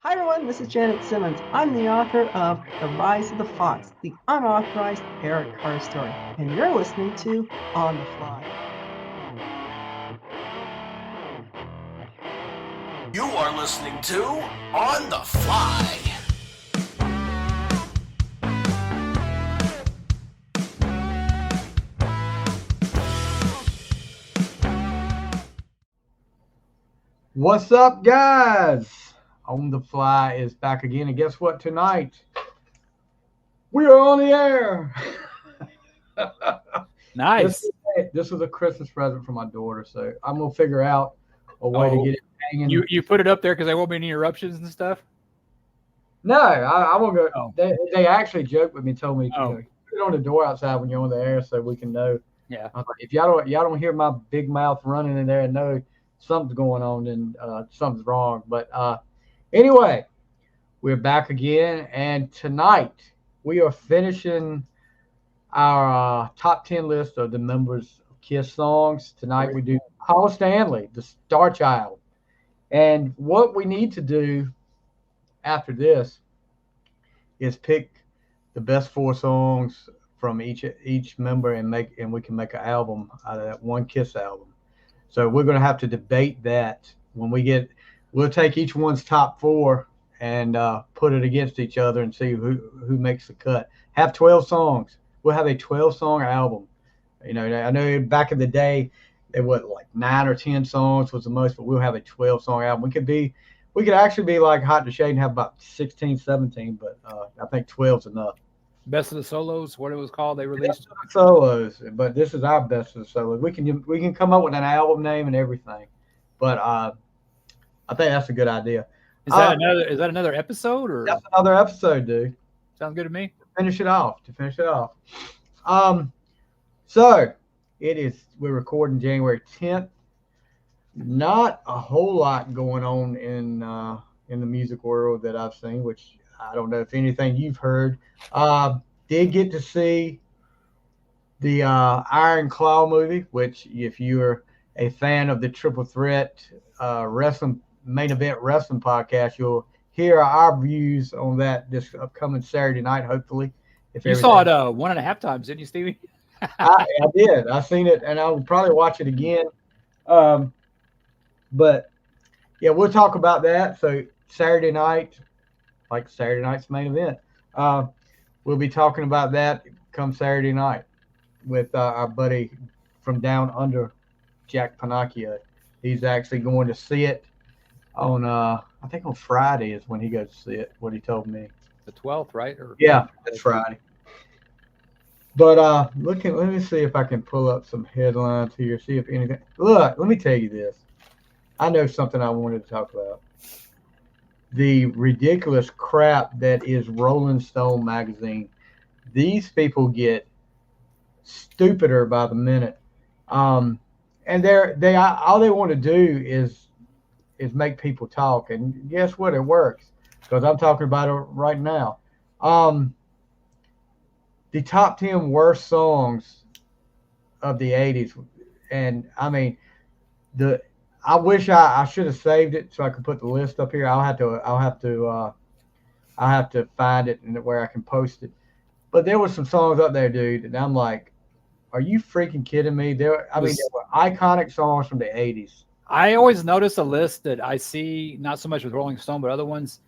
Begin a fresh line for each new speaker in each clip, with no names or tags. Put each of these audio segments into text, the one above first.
Hi everyone, this is Janet Simmons. I'm the author of The Rise of the Fox, the unauthorized Eric Carr story, and you're listening to On the Fly.
You are listening to On the Fly.
What's up, guys? On the Fly is back again, and guess what? Tonight we are on the air.
Nice.
This was a Christmas present for my daughter, so I'm gonna figure out a way to get it hanging.
You put it up there because there won't be any eruptions and stuff.
No, I won't go.
Oh.
They actually joked with me, told me,
Oh.
put it on the door outside when you're on the air, so we can know.
Yeah.
I was like, if y'all don't hear my big mouth running in there and know something's going on, then something's wrong. But anyway, we're back again, and tonight we are finishing our top 10 list of the members of Kiss songs. Tonight we do Paul Stanley, the Starchild. And what we need to do after this is pick the best 4 songs from each member and we can make an album out of that one Kiss album. So we're going to have to debate that when we'll take each one's top 4 and put it against each other and see who makes the cut. Have 12 songs. We'll have a 12-song album. You know, I know back in the day, it was like 9 or 10 songs was the most, but we'll have a 12-song album. We could actually be like Hot to Shade and have about 16, 17, but I think 12's enough.
Best of the Solos, what it was called, they released.
Solos, but this is our best of the solos. We can come up with an album name and everything, but I think that's a good idea.
Is that another episode or?
That's another episode, dude.
Sounds good to me.
To finish it off. So we're recording January 10th. Not a whole lot going on in the music world that I've seen, which I don't know if anything you've heard. Did get to see the Iron Claw movie, which if you're a fan of the Triple Threat wrestling main event wrestling podcast, you'll hear our views on that this upcoming Saturday night, hopefully.
You saw it 1.5 times, didn't you, Stevie?
I did. I seen it, and I will probably watch it again. But yeah, we'll talk about that. So Saturday night, like Saturday night's main event, we'll be talking about that come Saturday night with our buddy from down under, Jack Pinocchio. He's actually going to see it on I think on Friday is when he goes to see it. What he told me.
The 12th, right?
Yeah, that's Friday. But let me see if I can pull up some headlines here. See if anything. Look, let me tell you this. I know something I wanted to talk about. The ridiculous crap that is Rolling Stone magazine. These people get stupider by the minute. And they all they want to do is make people talk. And guess what? It works. Because I'm talking about it right now. The top 10 worst songs of the 80s. And I mean, I wish I should have saved it so I could put the list up here. I'll have to find it and where I can post it. But there were some songs up there, dude, and I'm like, are you freaking kidding me? There were iconic songs from the 80s.
I always notice a list that I see, not so much with Rolling Stone, but other ones.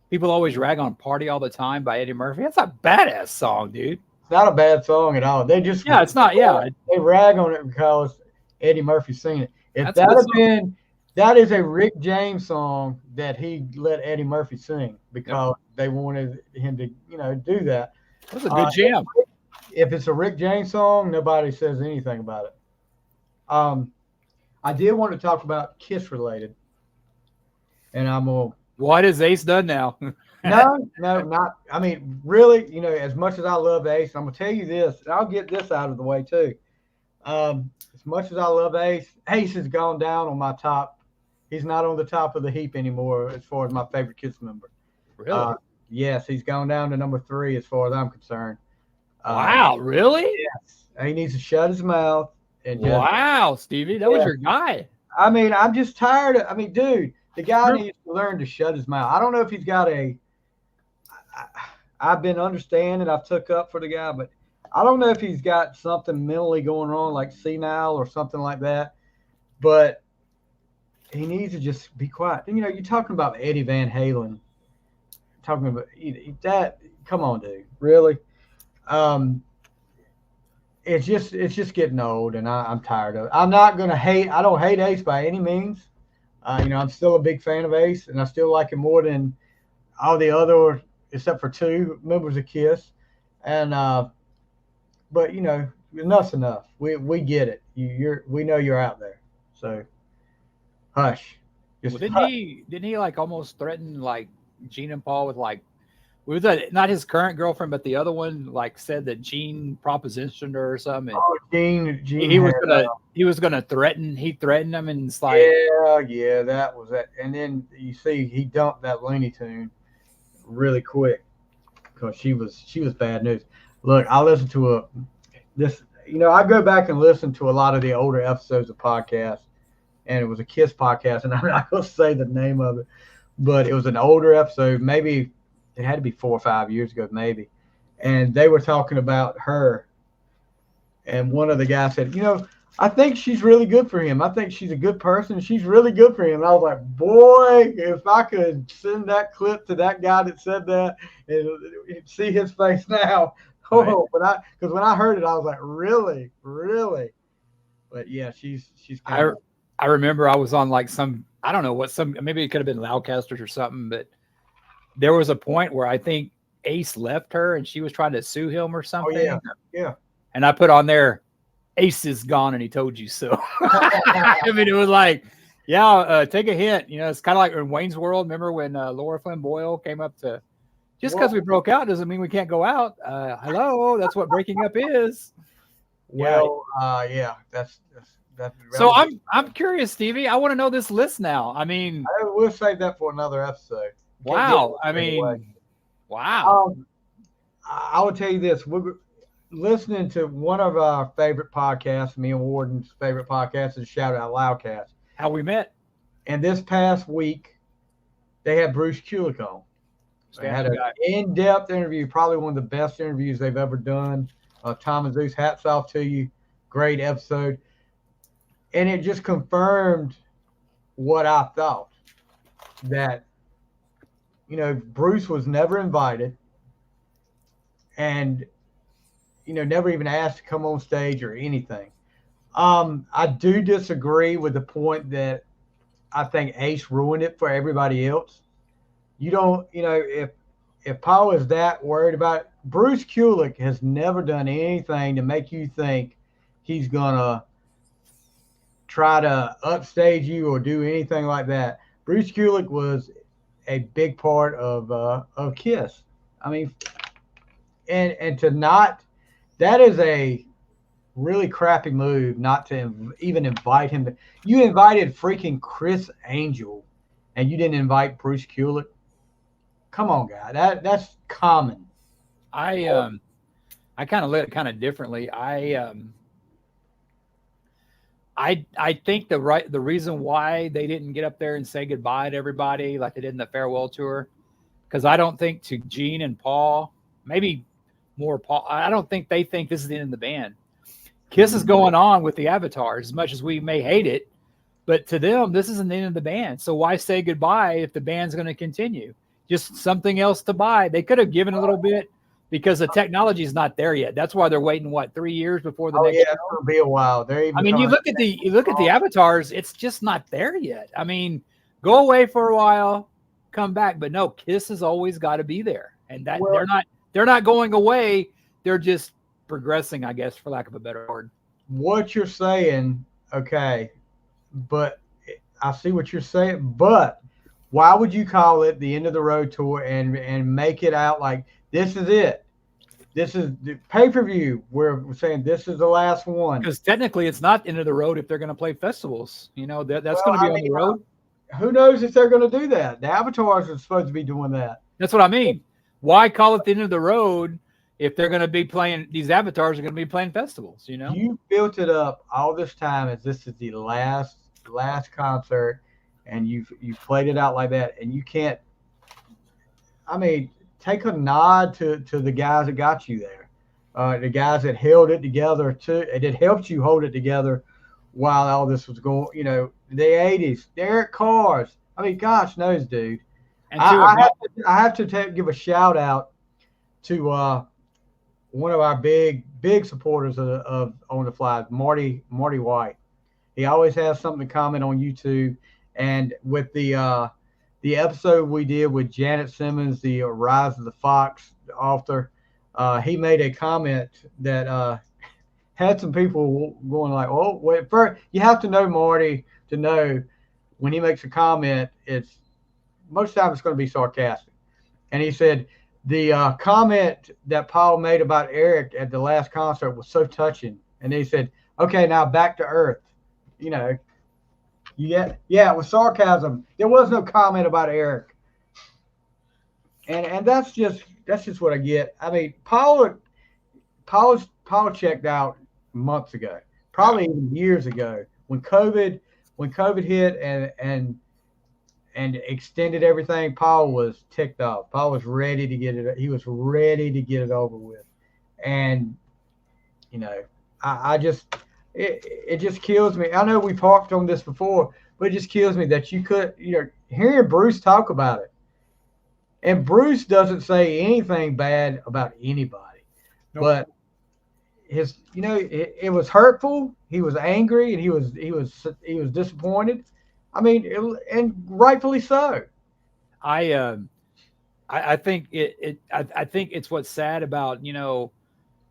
People always rag on "Party All the Time" by Eddie Murphy. That's a badass song, dude.
It's not a bad song at all. They just
it's not. Yeah,
they rag on it because Eddie Murphy's singing it. If that had been, that is a Rick James song that he let Eddie Murphy sing because they wanted him to, do that.
That's a good jam.
If it's a Rick James song, nobody says anything about it. I did want to talk about Kiss related, and I'm gonna.
What has Ace done now?
No, not. I mean, really, as much as I love Ace, I'm gonna tell you this, and I'll get this out of the way too. As much as I love Ace, Ace has gone down on my top. He's not on the top of the heap anymore as far as my favorite Kiss member.
Really?
Yes, he's gone down to number 3 as far as I'm concerned.
Wow, really?
Yes. He needs to shut his mouth. And
wow, Stevie, that was your guy.
I mean, I'm just tired of. I mean, dude, The guy needs to learn to shut his mouth. I don't know if he's got I've been understanding. I've took up for the guy, but I don't know if he's got something mentally going wrong, like senile or something like that. But he needs to just be quiet. You know, you're talking about Eddie Van Halen. Talking about that. Come on, dude. Really? It's just getting old, and I'm tired of it. I'm not gonna hate. I don't hate Ace by any means. You know, I'm still a big fan of Ace, and I still like him more than all the other, except for 2 members of Kiss. And but you know, enough's enough. We get it. We know you're out there. So hush.
Well, didn't he like almost threaten like Gene and Paul with like, was that not his current girlfriend, but the other one like said that Gene propositioned her or something?
Oh, Gene
he was gonna threaten. He threatened them, and it's like,
yeah, that was that. And then you see he dumped that Looney Tune really quick because she was bad news. Look, I listened to I go back and listen to a lot of the older episodes of podcasts, and it was a Kiss podcast, and I'm not going to say the name of it, but it was an older episode. Maybe it had to be 4 or 5 years ago, maybe. And they were talking about her, and one of the guys said, you know, I think she's really good for him. I think she's a good person. She's really good for him. And I was like, boy, if I could send that clip to that guy that said that and see his face now. Oh,
right.
Because when I heard it, I was like, really, really. But yeah, she's kind of.
I remember I was on like I don't know maybe it could have been Loudcasters or something, but there was a point where I think Ace left her and she was trying to sue him or something.
Oh, yeah.
And I put on there, Ace is gone and he told you so. I mean, it was like, take a hint. You know, it's kind of like in Wayne's World. Remember when Laura Flynn Boyle came up to, just because we broke out doesn't mean we can't go out. Hello, that's what breaking up is.
Well, that's.
So I'm curious, Stevie. I want to know this list now. I mean,
we'll save that for another episode.
Wow. I mean, wow.
I will tell you this. We're listening to one of our favorite podcasts, me and Warden's favorite podcast is Shout Out Loudcast.
How we met.
And this past week, they had Bruce Kulick on. They had an in-depth interview, probably one of the best interviews they've ever done. Tom and Zeus, hats off to you. Great episode. And it just confirmed what I thought, that, you know, Bruce was never invited and, you know, never even asked to come on stage or anything. I do disagree with the point that I think Ace ruined it for everybody else. You don't, you know, if Paul is that worried about it, Bruce Kulick has never done anything to make you think he's going to try to upstage you or do anything like that. Bruce Kulick was a big part of Kiss. I mean, and to not, that is a really crappy move not to even invite him. You invited freaking Chris Angel and you didn't invite Bruce Kulick. Come on, guy. That's common.
I kind of lit it kind of differently. I think the reason why they didn't get up there and say goodbye to everybody like they did in the farewell tour, because I don't think to Gene and Paul, maybe more Paul, I don't think they think this is the end of the band. Kiss is going on with the Avatars as much as we may hate it, but to them, this isn't the end of the band. So why say goodbye if the band's going to continue? Just something else to buy. They could have given a little bit because the technology is not there yet. That's why they're waiting 3 years before the next.
Yeah, it'll be a while.
I mean, you look at the Avatars, it's just not there yet. I mean, go away for a while, come back, but no, Kiss has always got to be there, and that they're not going away. They're just progressing, I guess, for lack of a better word.
What you're saying, okay, but I see what you're saying, but why would you call it the end of the road tour and make it out like this is it? This is the pay-per-view. We're saying this is the last one.
Because technically it's not end of the road if they're going to play festivals. You know, that's going to be on the road.
Who knows if they're going to do that? The Avatars are supposed to be doing that.
That's what I mean. Why call it the end of the road if they're going to be playing, these Avatars are going to be playing festivals, you know?
You built it up all this time as this is the last concert, and you've played it out like that, and you can't. I mean, take a nod to the guys that got you there, the guys that held it together too, and it helped you hold it together while all this was going. You know, the '80s, Derek Carr's. I mean, gosh knows, dude.
And
I have to give a shout out to one of our big supporters of On The Flythe, Marty White. He always has something to comment on YouTube, and with the episode we did with Janet Simmons, the Rise of the Fox author, he made a comment that had some people going like, "Oh, wait, first you have to know Marty to know when he makes a comment, it's most of the time it's going to be sarcastic." And he said the comment that Paul made about Eric at the last concert was so touching, and he said, "Okay, now back to earth." You know, yeah, it was sarcasm. There was no comment about Eric, and that's just what I get. I mean, Paul checked out months ago, probably even years ago, when COVID hit and extended everything. Paul was ticked off. Paul was ready to get it. He was ready to get it over with, and you know, I just. It just kills me. I know we've harped on this before, but it just kills me that you could, hearing Bruce talk about it. And Bruce doesn't say anything bad about anybody. Nope. But it was hurtful. He was angry, and he was disappointed. I mean, and rightfully so.
I think I think it's what's sad about,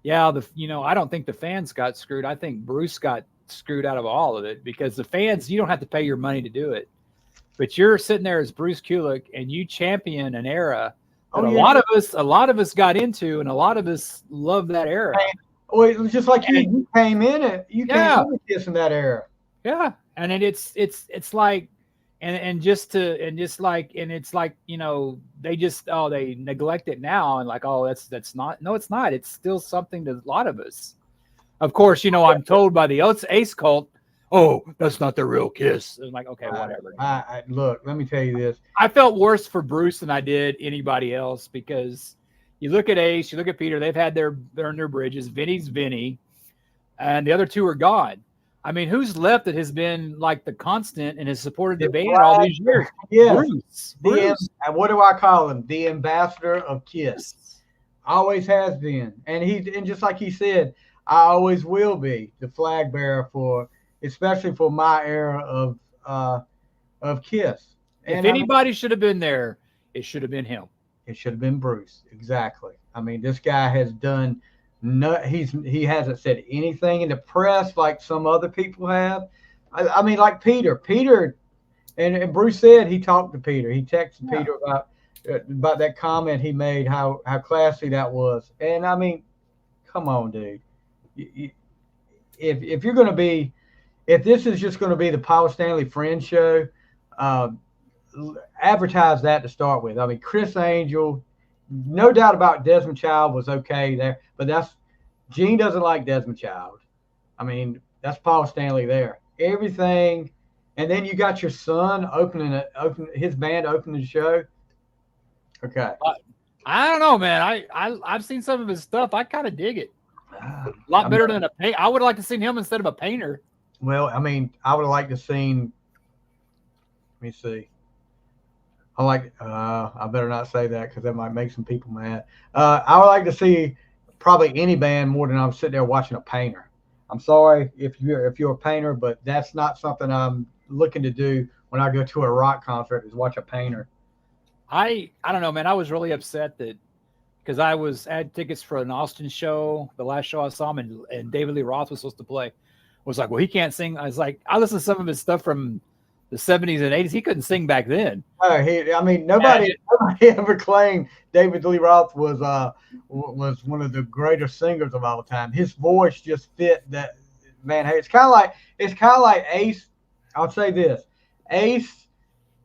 I don't think the fans got screwed. I think Bruce got screwed out of all of it, because the fans, you don't have to pay your money to do it, but you're sitting there as Bruce Kulick and you champion an era that a lot of us got into, and a lot of us love that era.
Well, it was just like you came in it. You came in this in that era.
Yeah, and then it's like. And it's like they neglect it now, and like, oh, that's not. No, it's not. It's still something to a lot of us. Of course, I'm told by the Ace cult, oh, that's not the real Kiss. I'm like, okay, whatever.
Look, let me tell you this.
I felt worse for Bruce than I did anybody else, because you look at Ace, you look at Peter, they've had their bridges. Vinny's Vinny, and the other two are gone. I mean, who's left that has been like the constant and has supported the band all these years?
Yeah.
Bruce.
And what do I call him? The ambassador of Kiss. Always has been. And just like he said, I always will be the flag bearer especially for my era of Kiss.
And if anybody should have been there, it should have been him.
It should have been Bruce. Exactly. I mean, this guy has done. No, he hasn't said anything in the press like some other people have. I mean, like Peter, and Bruce said he talked to Peter. He texted Peter about that comment he made, how classy that was. And I mean, come on, dude. If you're going to be, if this is just going to be the Paul Stanley Friends show, advertise that to start with. I mean, Chris Angel. No doubt about Desmond Child was okay there, but Gene doesn't like Desmond Child. I mean, that's Paul Stanley there. Everything, and then you got your son his band opening the show. Okay.
I don't know, man. I've seen some of his stuff. I kind of dig it. A lot better than a paint. I would like to see him instead of a painter.
Well, I mean, I would like to see. Let me see. I better not say that because that might make some people mad. I would like to see probably any band more than I'm sitting there watching a painter. I'm sorry if you're a painter, but that's not something I'm looking to do when I go to a rock concert, is watch a painter.
I don't know, man. I was really upset that because I had tickets for an Austin show, the last show I saw him, and David Lee Roth was supposed to play. Was like, well, he can't sing. I was like, I listened to some of his stuff from the 70s and 80s. He couldn't sing back then.
Nobody ever claimed David Lee Roth was one of the greatest singers of all time. His voice just fit that, man. Hey, it's kind of like Ace. I'll say this. Ace,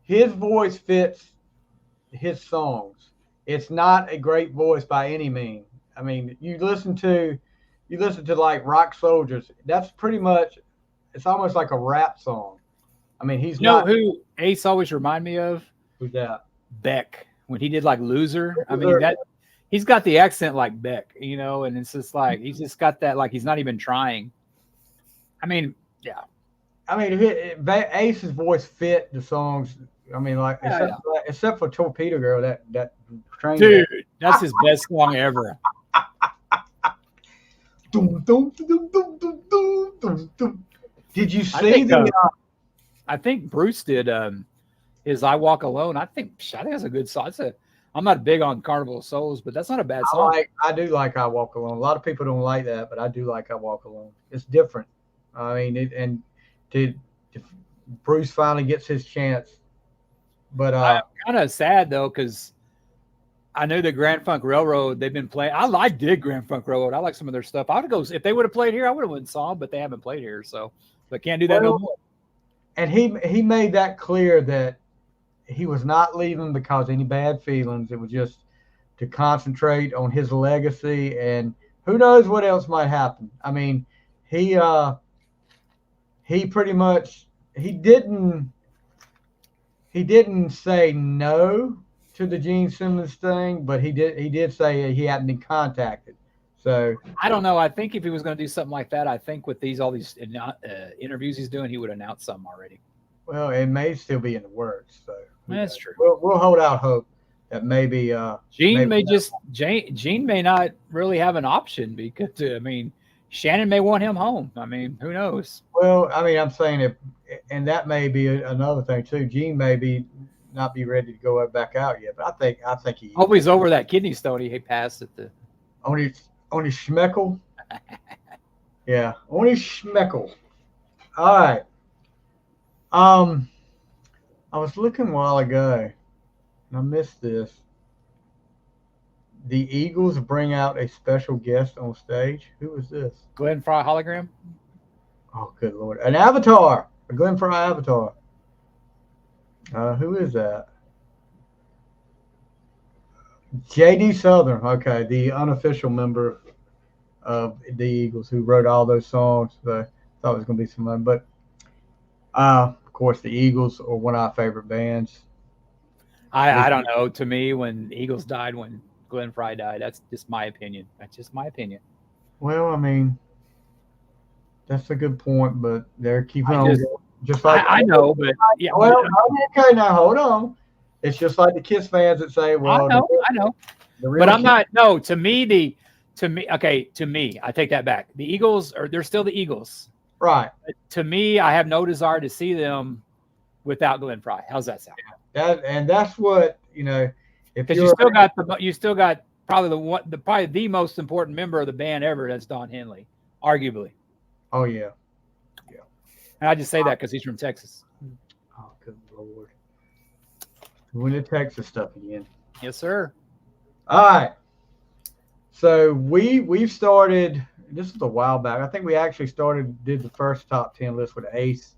his voice fits his songs. It's not a great voice by any means. I mean, you listen to like Rock Soldiers. That's pretty much, it's almost like a rap song. I mean, he's
You know
not.
who Ace always remind me of?
Who's that?
Beck, when he did like Loser. I mean,
Loser.
that he's got the accent like Beck, you know, and it's just like he's just got that, like he's not even trying. I mean, yeah.
I mean, Ace's voice fit the songs. I mean, like except for Torpedo Girl, that train.
Dude, that's his best song ever.
Did you see
I think Bruce did his "I Walk Alone." I think that's a good song. I'm not big on Carnival of Souls, but that's not a bad song.
I do like "I Walk Alone." A lot of people don't like that, but I do like "I Walk Alone." It's different. I mean, Bruce finally gets his chance. But
I'm kind of sad though, because I knew the Grand Funk Railroad, they've been playing. I dig Grand Funk Railroad. I like some of their stuff. I would go if they would have played here. I would have went and saw them, but they haven't played here, so they can't do that no more.
And he made that clear that he was not leaving because any bad feelings. It was just to concentrate on his legacy, and who knows what else might happen. I mean, he pretty much he didn't say no to the Gene Simmons thing, but he did say he hadn't been contacted. So
I don't know. I think if he was going to do something like that, I think with all these interviews he's doing, he would announce something already.
Well, it may still be in the works. So
that's true.
We'll hold out hope that maybe
Gene may not really have an option, because I mean, Shannon may want him home. I mean, who knows?
Well, I mean, I'm saying and that may be another thing too. Gene may not be ready to go back out yet, but I think he.
Hope he's over that kidney stone he passed at the.
On his schmeckle. Yeah, on his schmeckle. All right. I was looking a while ago, and I missed this. The Eagles bring out a special guest on stage. Who is this?
Glenn Fry hologram.
Oh, good Lord. An avatar. A Glenn Fry avatar. Who is that? J.D. Southern. Okay, the unofficial member of the Eagles who wrote all those songs. So I thought it was going to be some fun. But, of course, the Eagles are one of our favorite bands.
I don't know. To me, when the Eagles died, when Glenn Fry died, that's just my opinion.
Well, I mean, that's a good point, but they're keeping on. Just like
I know, but yeah.
Well, okay, now hold on. It's just like the Kiss fans that say, "Well,
I know." But I'm not. No, to me, I take that back. The Eagles they're still the Eagles,
right?
But to me, I have no desire to see them without Glenn Fry. How's that sound?
That's what
because you still got probably the most important member of the band ever. That's Don Henley, arguably.
Oh yeah.
And I just say that because he's from Texas.
Oh, good Lord. We're in the Texas stuff again.
Yes, sir.
All right. So we've started, this was a while back. I think we actually did the first top 10 list with Ace.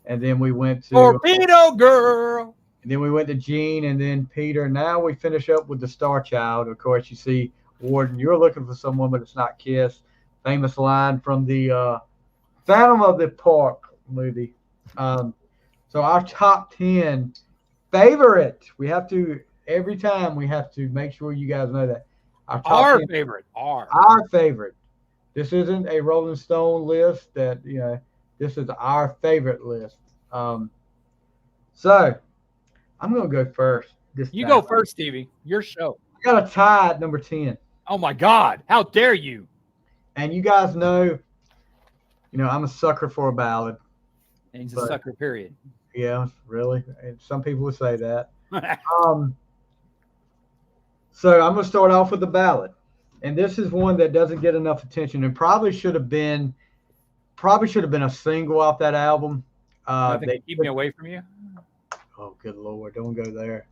And then we went to
Torpedo Girl.
And then we went to Gene and then Peter. Now we finish up with the Starchild. Of course, you see Warden, you're looking for someone, but it's not Kiss. Famous line from the Phantom of the Park movie. So our top 10 favorite. We have to, every time we have to make sure you guys know that. Our favorite. This isn't a Rolling Stone list that, this is our favorite list. So I'm going to go first.
You go first, Stevie. Your show.
I got a tie at number 10.
Oh my God. How dare you?
And you guys know, I'm a sucker for a ballad.
And he's a sucker, period.
Yeah, really. Some people would say that. So I'm going to start off with the ballad. And this is one that doesn't get enough attention and probably should have been a single off that album.
They keep me away from you.
Oh, good Lord. Don't go there.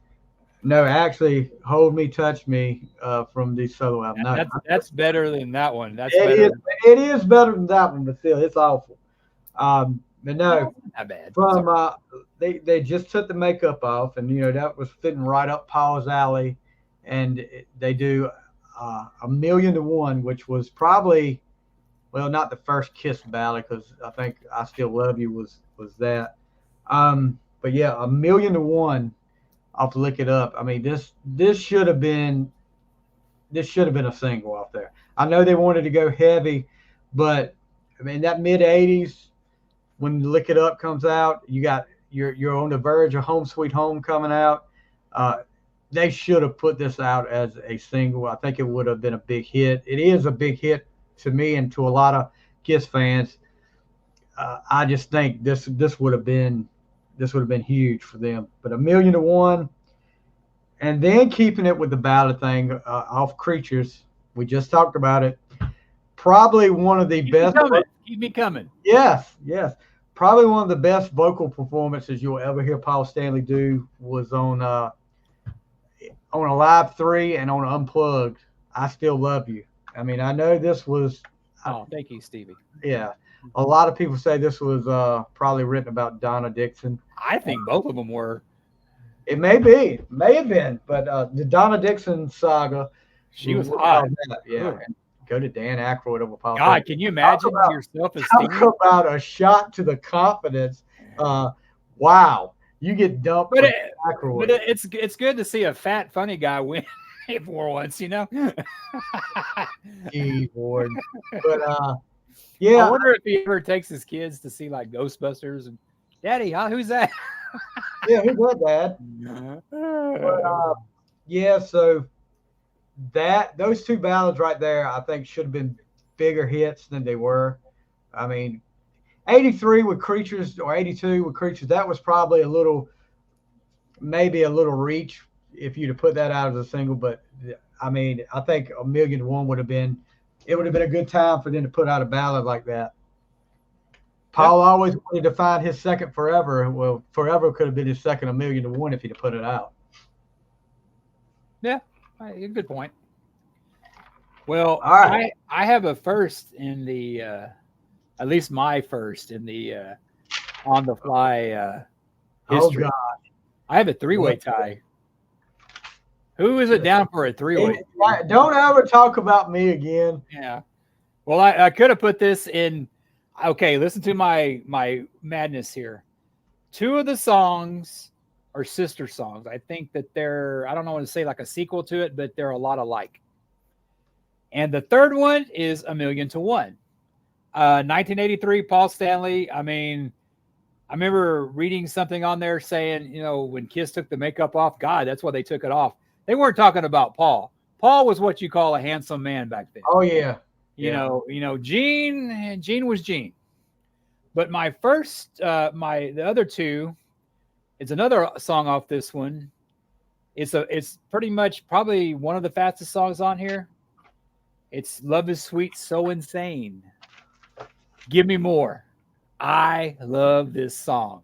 No, actually, Hold Me, Touch Me from the solo album. No,
that's better than that one.
It is better than that one, but still, it's awful. But no,
not bad.
From they just took the makeup off, and that was fitting right up Paul's alley, and they do A Million to One, which was probably, well, not the first Kiss ballad, because I think I Still Love You was that. But yeah, 1,000,000 to 1 off Lick It Up. I mean, this should have been a single off there. I know they wanted to go heavy, but I mean that mid '80s when Lick It Up comes out, you're on the verge of Home Sweet Home coming out. They should have put this out as a single. I think it would have been a big hit. It is a big hit to me and to a lot of Kiss fans. I just think this would have been huge for them. But 1,000,000 to 1, and then keeping it with the ballad thing off Creatures. We just talked about it. Probably one of the best.
Keep me coming.
Yes. Probably one of the best vocal performances you'll ever hear Paul Stanley do was on a Live 3 and on Unplugged. I Still Love You. I mean, I know this was.
Oh, thank you, Stevie.
Yeah. A lot of people say this was probably written about Donna Dixon.
I think both of them were.
It may have been, but the Donna Dixon saga.
She was hot.
Yeah. Go to Dan Aykroyd over Paul.
God, can you imagine yourself as
talk about a shot to the confidence? Wow, you get dumped.
But it's good to see a fat funny guy win for once, you know.
Gee, Lord. But yeah,
I wonder if he ever takes his kids to see like Ghostbusters and Daddy, who's that?
Yeah, who's that, Dad? But, yeah, so those two ballads right there, I think should have been bigger hits than they were. I mean, 83 with Creatures or 82 with Creatures, that was probably maybe a little reach if you'd have put that out as a single. But I mean, I think 1,000,000 to 1 would have been a good time for them to put out a ballad like that. Paul always wanted to find his second Forever. Well, Forever could have been his second 1,000,000 to 1 if he'd have put it out.
Yeah, good point. Well,
all right.
I have a first in the, at least my first in the On the Fly history.
Oh, God.
I have a 3-way tie. Who is it down for a 3-way?
Don't ever talk about me again.
Yeah. Well, I could have put this in. Okay, listen to my madness here. 2 of the songs are sister songs. I think that I don't know what to say, like a sequel to it, but they're a lot alike. And the third one is 1,000,000 to 1. 1983, Paul Stanley. I mean, I remember reading something on there saying, you know, when Kiss took the makeup off, God, that's why they took it off. They weren't talking about Paul. Paul was what you call a handsome man back then.
Oh, yeah.
You know, Gene was Gene. But my first, the other 2, it's another song off this one. It's pretty much probably one of the fastest songs on here. It's Love Is Sweet, So Insane. Give Me More. I love this song.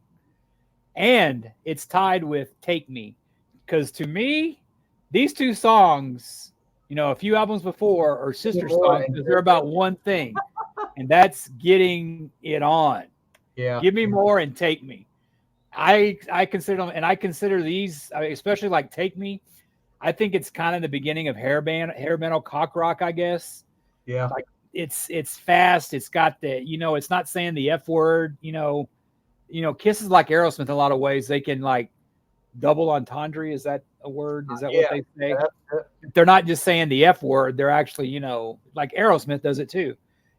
And it's tied with Take Me. Because to me, these 2 songs, you know, a few albums before are sister songs because they're about one thing, and that's getting it on.
Yeah.
Give Me More and Take Me. I consider them, and I consider these, especially like Take Me, I think it's kind of the beginning of hair metal cock rock, I guess.
Yeah.
Like it's fast. It's got the, you know, it's not saying the F word, you know, Kiss is like Aerosmith in a lot of ways. They can like double entendre. Is that a word? Is that what they say? They're not just saying the F word. They're actually, you know, like Aerosmith does it too.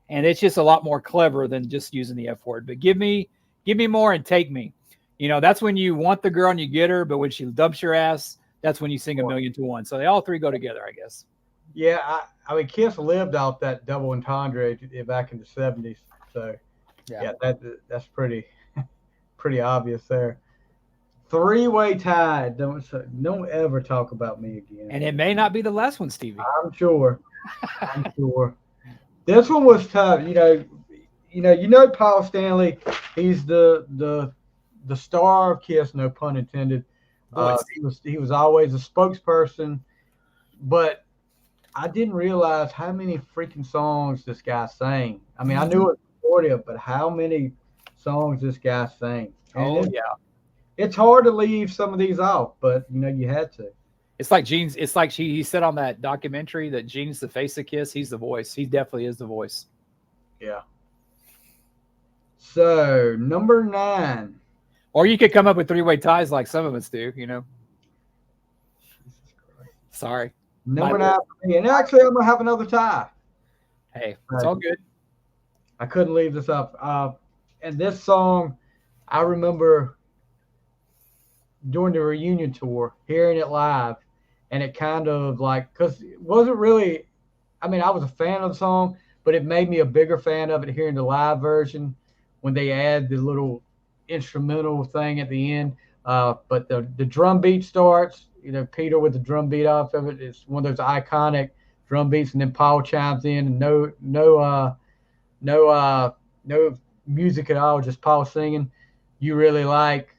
And it's just a lot more clever than just using the F word. But give me more and Take Me. You know, that's when you want the girl and you get her, but when she dumps your ass, that's when you sing 1,000,000 to 1. So they all 3 go together, I guess.
Yeah, I mean, Kiss lived off that double entendre back in the 70s. So, yeah that's pretty obvious there. 3-way tie. Don't ever talk about me again.
And it may not be the last one, Stevie.
I'm sure. This one was tough. You know, Paul Stanley. He's the star of Kiss, no pun intended. He was always a spokesperson, but I didn't realize how many freaking songs this guy sang. I mean, I knew it was 40, but how many songs this guy sang? It's hard to leave some of these off, but you know, you had to.
It's like Gene's. It's like he said on that documentary that Gene's the face of Kiss. He's the voice. He definitely is the voice.
Yeah. So number 9.
Or you could come up with three-way ties like some of us do, you know. Sorry.
Number 9 for me. And actually, I'm going to have another tie.
Hey, it's all good.
I couldn't leave this up. And this song, I remember during the reunion tour, hearing it live, and it kind of like, because it wasn't really, I mean, I was a fan of the song, but it made me a bigger fan of it hearing the live version when they add the little instrumental thing at the end. But the drum beat starts, you know, Peter with the drum beat off of it. It's one of those iconic drum beats, and then Paul chimes in, and no music at all, just Paul singing. You really like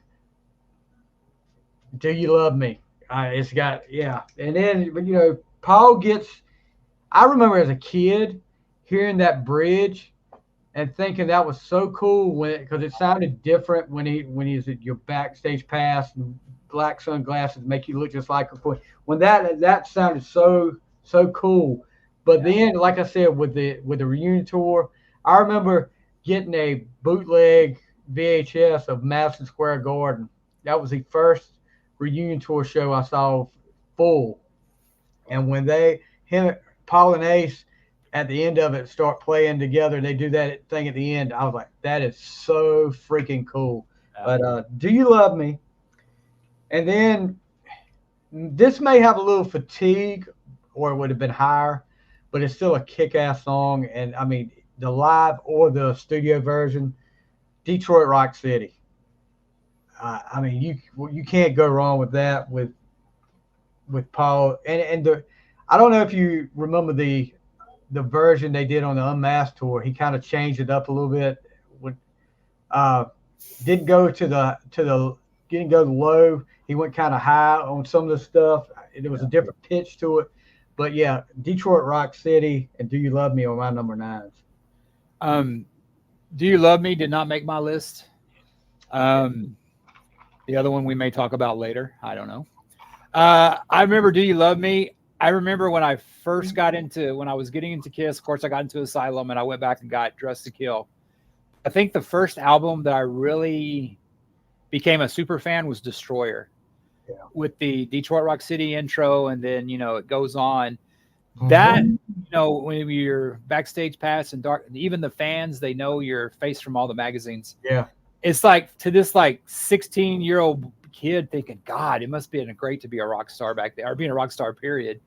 Do You Love Me? It's got, yeah. And then, you know, Paul gets, I remember as a kid hearing that bridge and thinking that was so cool because it sounded different when he's at your backstage pass and black sunglasses make you look just like a queen. When that sounded so cool. But then, like I said, with the reunion tour, I remember getting a bootleg VHS of Madison Square Garden. That was the first reunion tour show I saw full. And when Paul and Ace at the end of it start playing together, they do that thing at the end, I was like, that is so freaking cool. But Do You Love Me? And then this may have a little fatigue, or it would have been higher, but it's still a kick-ass song. And I mean, the live or the studio version, Detroit Rock City. I mean, you can't go wrong with that with Paul. And I don't know if you remember the version they did on the Unmasked tour. He kind of changed it up a little bit. Didn't go low. He went kind of high on some of the stuff. There was a different pitch to it. But yeah, Detroit Rock City and Do You Love Me are my number 9s.
Do You Love Me did not make my list. The other one we may talk about later. I don't know. I remember Do You Love Me. I remember when I first when I was getting into Kiss, of course, I got into Asylum and I went back and got Dressed to Kill. I think the first album that I really became a super fan was Destroyer. Yeah. With the Detroit Rock City intro, and then, you know, it goes on. That, you know, when you're backstage pass and dark, even the fans, they know your face from all the magazines.
Yeah.
It's like to this like 16-year-old kid thinking, God, it must be great to be a rock star back there, or being a rock star, period.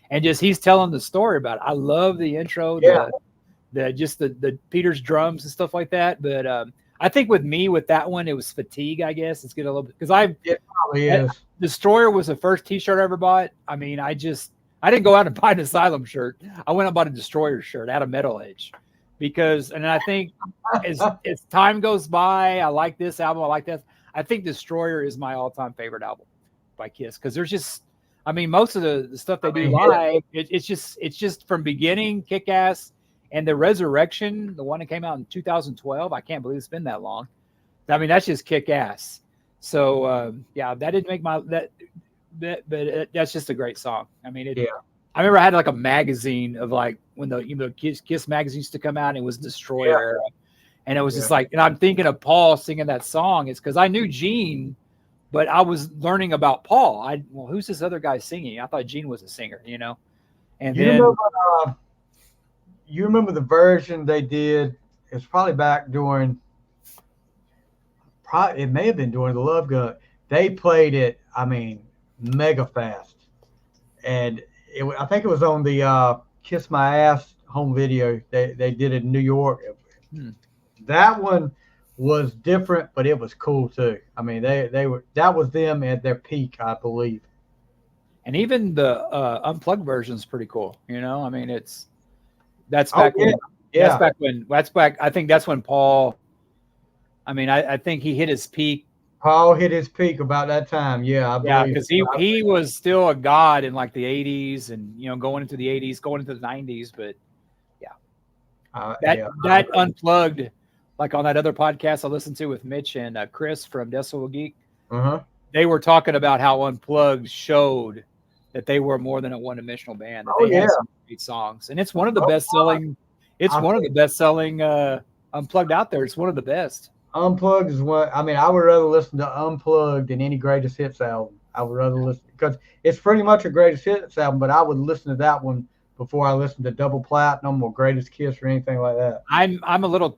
And just he's telling the story about it. I love the intro, the Peter's drums and stuff like that. But I think with that one, it was fatigue, I guess. It's getting a little bit, because it probably is. Destroyer was the first T-shirt I ever bought. I mean, I didn't go out and buy an Asylum shirt. I went and bought a Destroyer shirt out of Metal Edge, and I think as time goes by, I like this album. I like that. I think Destroyer is my all-time favorite album by Kiss, because there's just, I mean, most of the stuff they do live, it's just from beginning kick-ass, and the Resurrection, the one that came out in 2012. I can't believe it's been that long. I mean, that's just kick-ass. So that didn't make but that's just a great song. I mean, I remember I had like a magazine of like when the Kiss magazine used to come out, and it was Destroyer, and it was just like, and I'm thinking of Paul singing that song. It's because I knew Gene, but I was learning about Paul. Who's this other guy singing? I thought Gene was a singer, you know. And
you remember the version they did? It's probably back during. It may have been during the Love Gun. They played it, I mean, mega fast. And I think it was on the Kiss My Ass home video. They did it in New York. That one was different, but it was cool too. I mean, that was them at their peak, I believe.
And even the unplugged version is pretty cool. You know, I mean, that's back when I think that's when Paul. I mean, I think he hit his peak.
Paul hit his peak about that time. Yeah, I believe.
Because he was still a god in like the 80s, and, you know, going into the 80s, going into the 90s. But that unplugged, like on that other podcast I listened to with Mitch and Chris from Decibel Geek, they were talking about how Unplugged showed that they were more than a one-dimensional band. That they had some great songs, and it's one of the best-selling. It's one of the best-selling Unplugged out there. It's one of the best.
Unplugged is what I mean. I would rather listen to Unplugged than any greatest hits album. I would rather listen because it's pretty much a greatest hits album, but I would listen to that one before I listen to Double Platinum or Greatest Kiss or anything like that.
I'm a little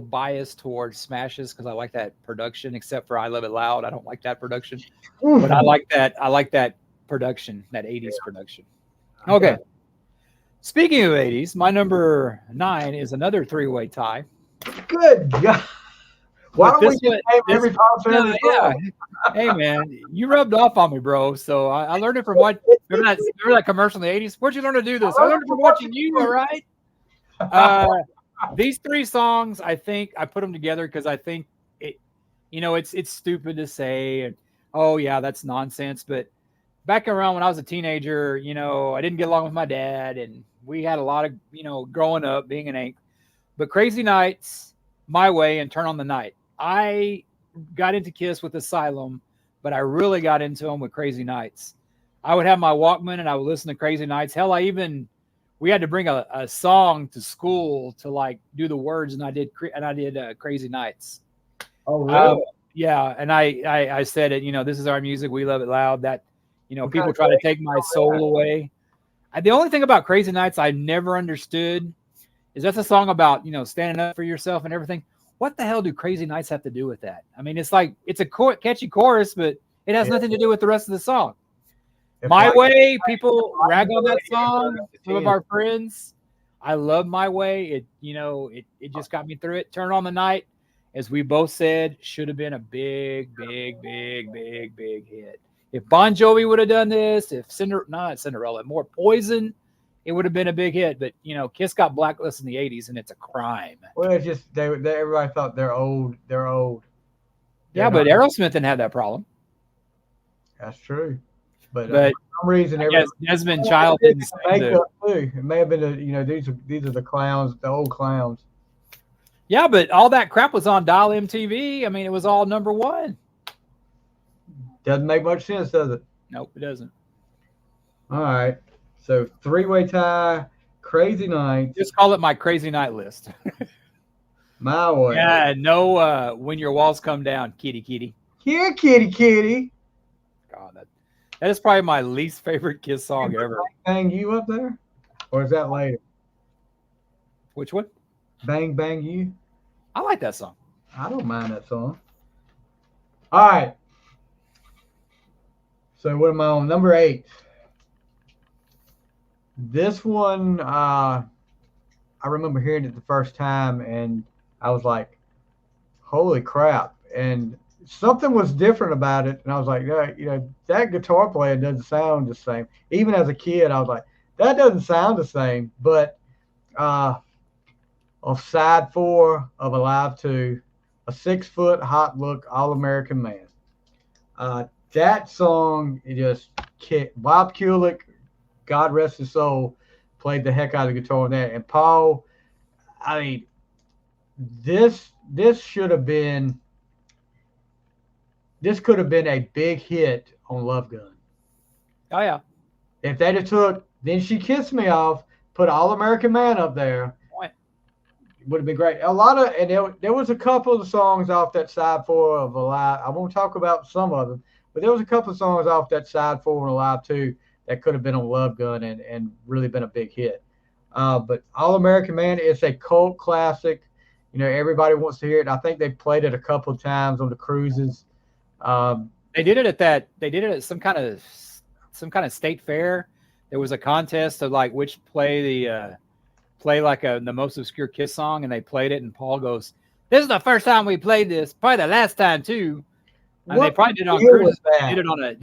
biased towards Smashes because I like that production, except for I Love It Loud. I don't like that production, but I like that production, that 80s production. Okay. Speaking of 80s, my number 9 is another 3-way tie.
Good God. Why don't we just name every concert?
Yeah. Hey, man, you rubbed off on me, bro. So I learned it from what remember that commercial in the 80s? Where'd you learn to do this? I learned it from watching you, all right? These 3 songs, I think I put them together because I think it's stupid to say, and oh yeah, that's nonsense. But back around when I was a teenager, I didn't get along with my dad, and we had a lot of, growing up being an ain't. But Crazy Nights, My Way, and Turn on the Night. I got into Kiss with Asylum, but I really got into them with Crazy Nights. I would have my Walkman and I would listen to Crazy Nights. Hell, we had to bring a song to school to like do the words, and I did Crazy Nights.
Oh, really?
Yeah, and I said it. This is our music. We love it loud. That people try to take my soul away. The only thing about Crazy Nights I never understood is that's a song about standing up for yourself and everything. What the hell do Crazy Nights have to do with that? I mean, it's like it's a catchy chorus, but it has nothing to do with the rest of the song. My Way, people rag on that song. Some of our friends, I love My Way. It just got me through it. Turn on the Night, as we both said, should have been a big hit. If Bon Jovi would have done this, if not Cinderella, more Poison, it would have been a big hit. But Kiss got blacklisted in the 80s, and it's a crime.
Well, it's just everybody thought they're old.
Yeah, but Aerosmith didn't have that problem.
That's true. But
for
some reason,
Desmond Child didn't
makeup too. It may have been these are the clowns, the old clowns.
Yeah, but all that crap was on Dial MTV. I mean, it was all number 1.
Doesn't make much sense, does it?
Nope, it doesn't.
All right. So 3-way tie, Crazy Nights.
Just call it my Crazy Night list.
My Way.
Yeah, no. When Your Walls Come Down, kitty.
Here, kitty.
God, that is probably my least favorite Kiss song ever.
Bang You up there, or is that later?
Which one?
Bang You.
I like that song.
I don't mind that song. All right. So what am I on? Number 8. This one, I remember hearing it the first time, and I was like, "Holy crap!" And something was different about it, and I was like, "Yeah, that guitar player doesn't sound the same." Even as a kid, I was like, "That doesn't sound the same." But on side 4 of Alive 2, a 6-foot hot look All-American Man. That song, it just kicked. Bob Kulick, God rest his soul, played the heck out of the guitar on that. And Paul, I mean, this could have been a big hit on Love Gun.
Oh yeah.
If they'd have took Then She Kissed Me off, put All American Man up there, it would have been great. There was a couple of songs off that side 4 of Alive. I won't talk about some of them, but there was a couple of songs off that side 4 and Alive 2 that could have been on Love Gun and really been a big hit. But All American Man is a cult classic. Everybody wants to hear it. I think they played it a couple of times on the cruises.
They did it at some kind of state fair. There was a contest of like which play the most obscure Kiss song, and they played it. And Paul goes, "This is the first time we played this. Probably the last time too." And they probably did it on cruises. They did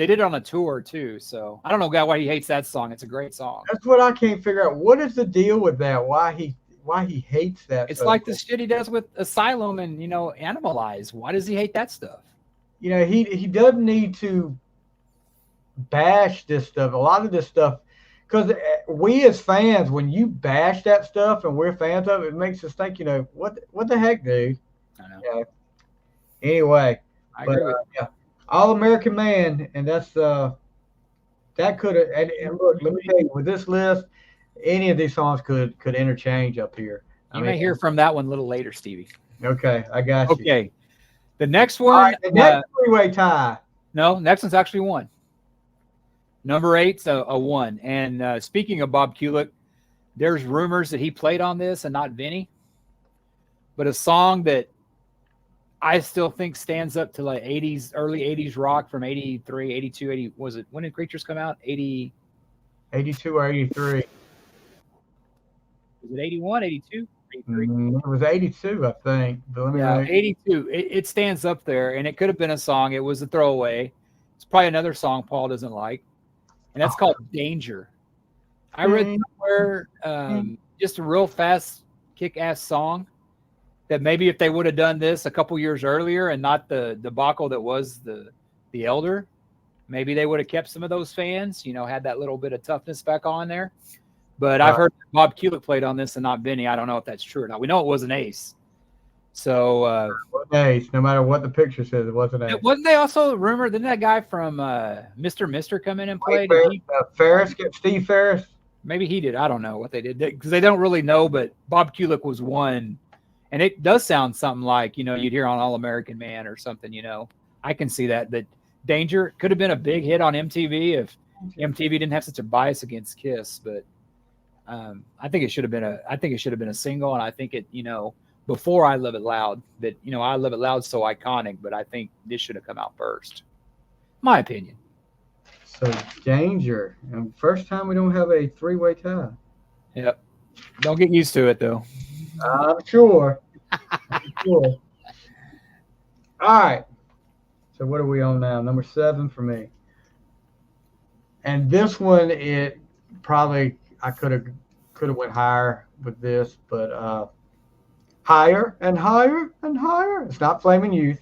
it on a tour too. So I don't know why he hates that song. It's a great song.
That's what I can't figure out. What is the deal with that? Why he hates that?
It's like the shit he does with Asylum and Animalize. Why does he hate that stuff?
He doesn't need to bash this stuff. A lot of this stuff, because we as fans, when you bash that stuff and we're fans of it, it makes us think, what the heck, dude?
I know.
Yeah. Anyway.
I agree.
Yeah, All American Man, and that's that could have. And look, let me tell you, with this list, any of these songs could interchange up here.
You may hear from that one a little later, Stevie.
Okay, I got you.
Okay. The next
All
one.
right, the next three-way tie.
No, next one's actually 1. Number 8's a 1. And speaking of Bob Kulick, there's rumors that he played on this and not Vinny. But a song that I still think stands up to like 80s, early 80s rock from 83, 82, 80. Was it, when did Creatures come out? 80.
82 or 83.
Was it 81, 82? 83?
It was 82, I think. But let me
Yeah,
look.
82. It stands up there, and it could have been a song. It was a throwaway. It's probably another song Paul doesn't like, and that's called Danger. I read somewhere just a real fast, kick-ass song that maybe if they would have done this a couple years earlier and not the debacle that was the Elder, maybe they would have kept some of those fans, had that little bit of toughness back on there. But I've heard Bob Kulick played on this and not Vinny. I don't know if that's true or not. We know it was an ace. So
Ace, no matter what the picture says, it wasn't Ace.
wasn't they also rumored? Didn't that guy from Mr. come in and play?
Ferris, Steve Ferris?
Maybe he did. I don't know what they did because they don't really know. But Bob Kulick was one, and it does sound something like you'd hear on All American Man or something. I can see that. That Danger could have been a big hit on MTV if MTV didn't have such a bias against Kiss. But I think it should have been a single, and I think it before I Love It Loud. That I Love It Loud's so iconic, but I think this should have come out first. My opinion.
So Danger, and first time we don't have a three-way tie.
Yep. Don't get used to it though.
I'm sure. All right. So what are we on now? Number 7 for me. And this one, it probably I could have went higher with this, but higher and higher and higher. It's not Flaming Youth.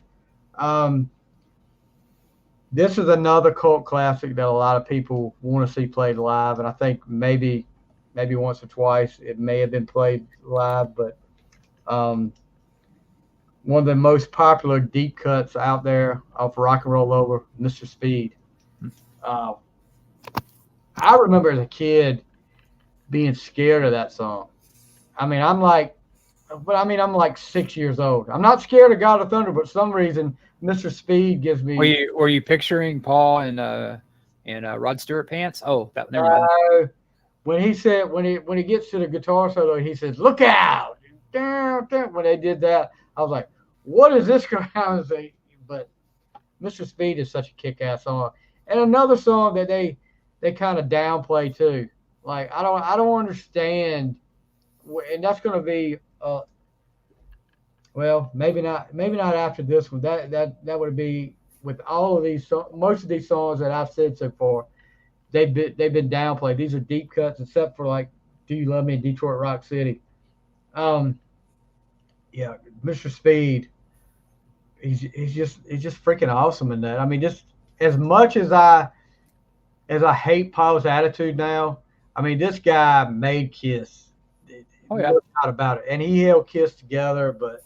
This is another cult classic that a lot of people want to see played live, and I think maybe once or twice it may have been played live, but one of the most popular deep cuts out there off Rock and Roll Over, Mr. Speed. I remember as a kid being scared of that song. I'm like 6 years old. I'm not scared of God of Thunder, but for some reason Mr. Speed gives me.
Were you picturing Paul in Rod Stewart pants? Oh, that never mind.
When he gets to the guitar solo, he says, "Look out!" When they did that, I was like, "What is this going to say?" But Mr. Speed is such a kick-ass song, and another song that they kind of downplay too. Like I don't understand, and that's going to be. Well, maybe not after this one. That would be with all of these. Most of these songs that I've said so far, they've been downplayed. These are deep cuts, except for like "Do You Love Me" in Detroit Rock City. Yeah, Mr. Speed. He's just freaking awesome in that. I mean, just as much as I hate Paul's attitude now, I mean, this guy made Kiss.
Oh yeah,
no doubt about it. And he held Kiss together, but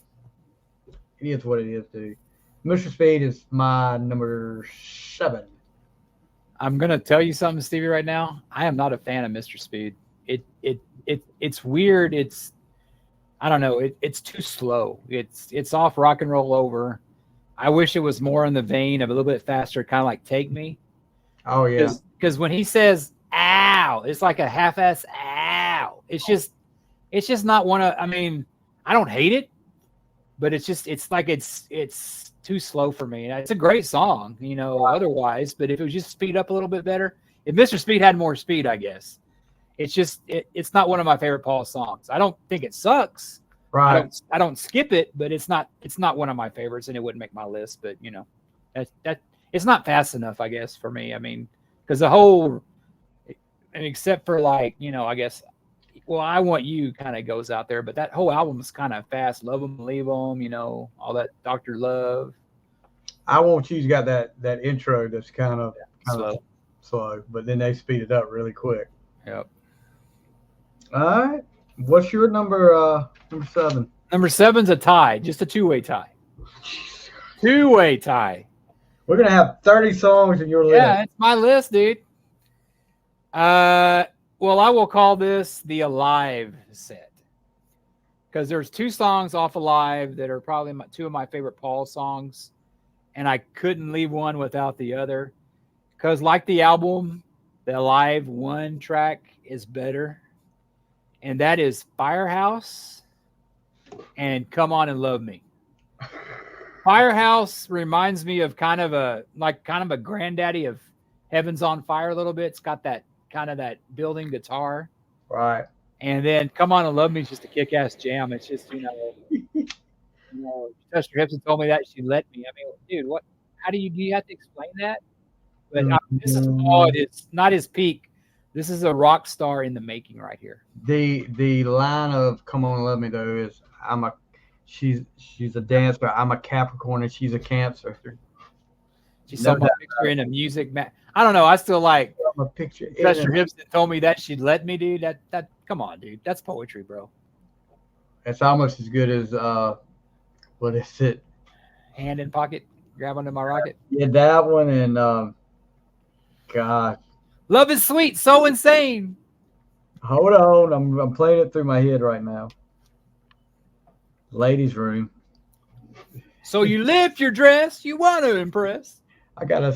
it is what it is, dude. Mr. Speed is my number 7.
I'm gonna tell you something, Stevie. Right now, I am not a fan of Mr. Speed. It's weird. I don't know. It's too slow. It's off Rock and Roll Over. I wish it was more in the vein of a little bit faster, kind of like Take Me.
Oh yeah.
Because when he says "ow," it's like a half-ass "ow." It's just not one of. I mean, I don't hate it, but it's too slow for me. And it's a great song, otherwise. But if it was just speed up a little bit better, if Mr. Speed had more speed, I guess. It's not one of my favorite Paul songs. I don't think it sucks.
Right.
I don't skip it, but it's not one of my favorites, and it wouldn't make my list. But that it's not fast enough, I guess, for me. I mean, because the whole, except for like I guess. Well, I Want You kind of goes out there, but that whole album is kind of fast. Love 'Em, Leave 'Em, all that Dr. Love.
I Want You's got that intro that's kind of
slow,
but then they speed it up really quick.
Yep.
All right. What's your number 7?
Number 7's a tie, just a two-way tie. Two-way tie.
We're gonna have 30 songs in your list.
Yeah, it's my list, dude. Well, I will call this the Alive set. because there's 2 songs off Alive that are probably 2 of my favorite Paul songs, and I couldn't leave one without the other. Because like the album, the Alive 1 track is better, and that is Firehouse and Come On and Love Me. Firehouse reminds me of kind of a granddaddy of Heaven's on Fire a little bit. It's got that kind of that building guitar.
Right.
And then Come On and Love Me is just a kick-ass jam. It's just, Chester Hipson told me that she let me. I mean, dude, what? How do you have to explain that? But this is Paul. It's not his peak. This is a rock star in the making right here.
The line of "Come On and Love Me" though is she's a dancer. I'm a Capricorn and she's a Cancer.
She saw my picture in a music I don't know. I still like
a picture.
Chester Hipson told me that she'd let me, dude. That come on, dude. That's poetry, bro.
It's almost as good as what is it?
Hand in pocket, grab onto my rocket.
Yeah, that one and God.
Love is sweet, so insane.
Hold on, I'm playing it through my head right now. Ladies' room.
So you lift your dress, you want to impress.
I gotta,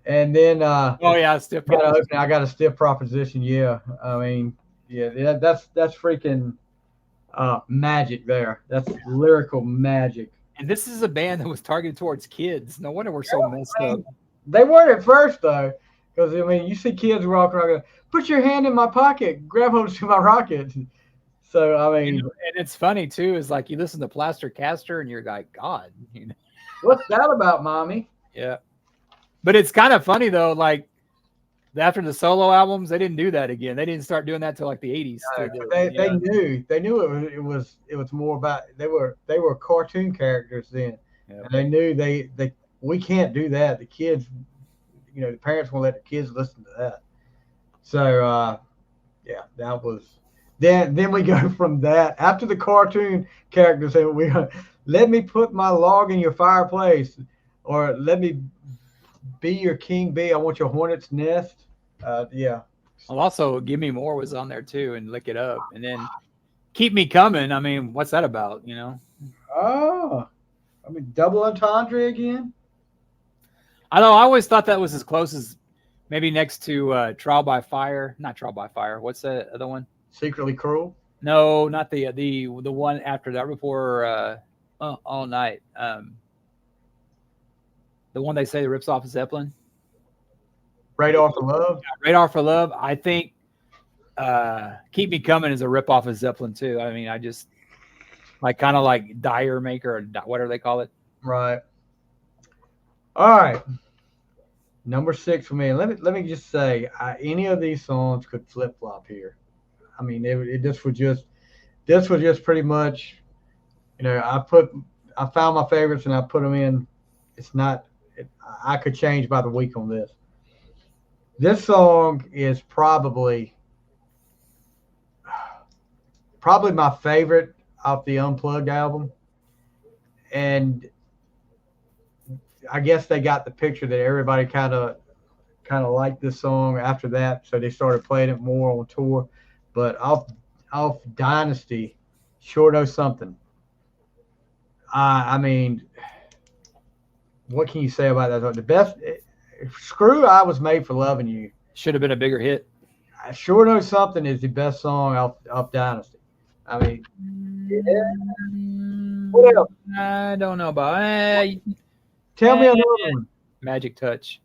and then
oh yeah, stiff proposition.
I got a stiff proposition. Yeah, I mean, yeah, that's freaking magic there. That's lyrical magic.
And this is a band that was targeted towards kids. No wonder we're so messed up.
They weren't at first though, because I mean, you see kids walking around going, "Put your hand in my pocket, grab hold to my rocket." So I mean,
and it's funny too. Is like you listen to Plaster Caster and you're like, God,
what's that about, mommy?
Yeah, but it's kind of funny though. Like after the solo albums, they didn't do that again. They didn't start doing that till like the 80s.
They knew it was more about they were cartoon characters then, and they knew we can't do that. The kids, the parents won't let the kids listen to that. So that was. Then we go from that after the cartoon characters say we let me put my log in your fireplace, or let me be your king bee. I want your hornet's nest. Well,
also Give Me More was on there too, and Lick It Up, and then Keep Me Coming. I mean, what's that about?
Oh, I mean, double entendre again.
I know. I always thought that was as close as maybe next to Trial by Fire. Not Trial by Fire. What's the other one?
Secretly Cruel?
No, not the one after that. Before All Night. The one they say rips off of Zeppelin.
Radar for Love.
Yeah, Radar for Love. I think Keep Me Coming is a rip off of Zeppelin too. I mean, I just kind of like Dire Maker or whatever they call it.
Right. All right. Number 6 for me. Let me just say, any of these songs could flip flop here. I mean, this was just pretty much, I found my favorites and I put them in. I could change by the week on this. This song is probably my favorite off the Unplugged album. And I guess they got the picture that everybody kind of liked this song after that. So they started playing it more on tour. But off Dynasty, Sure Knows Something. I mean, what can you say about that? The best, Screw I Was Made for Loving You.
Should have been a bigger hit.
Sure Knows Something is the best song off Dynasty. I mean, what else?
I don't know about
Tell me another one.
Magic Touch.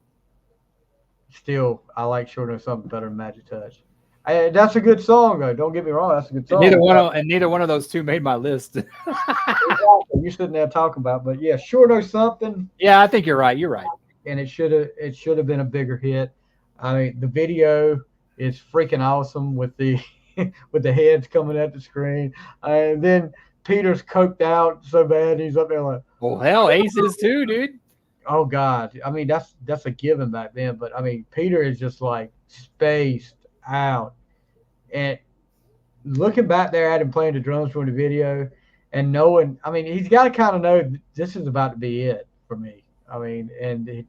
Still, I like Sure Knows Something better than Magic Touch. That's a good song, though. Don't get me wrong. That's a good song.
Neither one of those two made my list.
You're sitting there talking about, but yeah, Sure Knows Something.
Yeah, I think you're right. You're right.
And it should have been a bigger hit. I mean, the video is freaking awesome with the heads coming at the screen, and then Peter's coked out so bad he's up there like,
well, hell, Ace is too, dude.
Oh God, I mean that's a given back then, but I mean Peter is just like spaced out. And looking back there at him playing the drums for the video and knowing, I mean, he's got to kind of know this is about to be it for me. I mean, and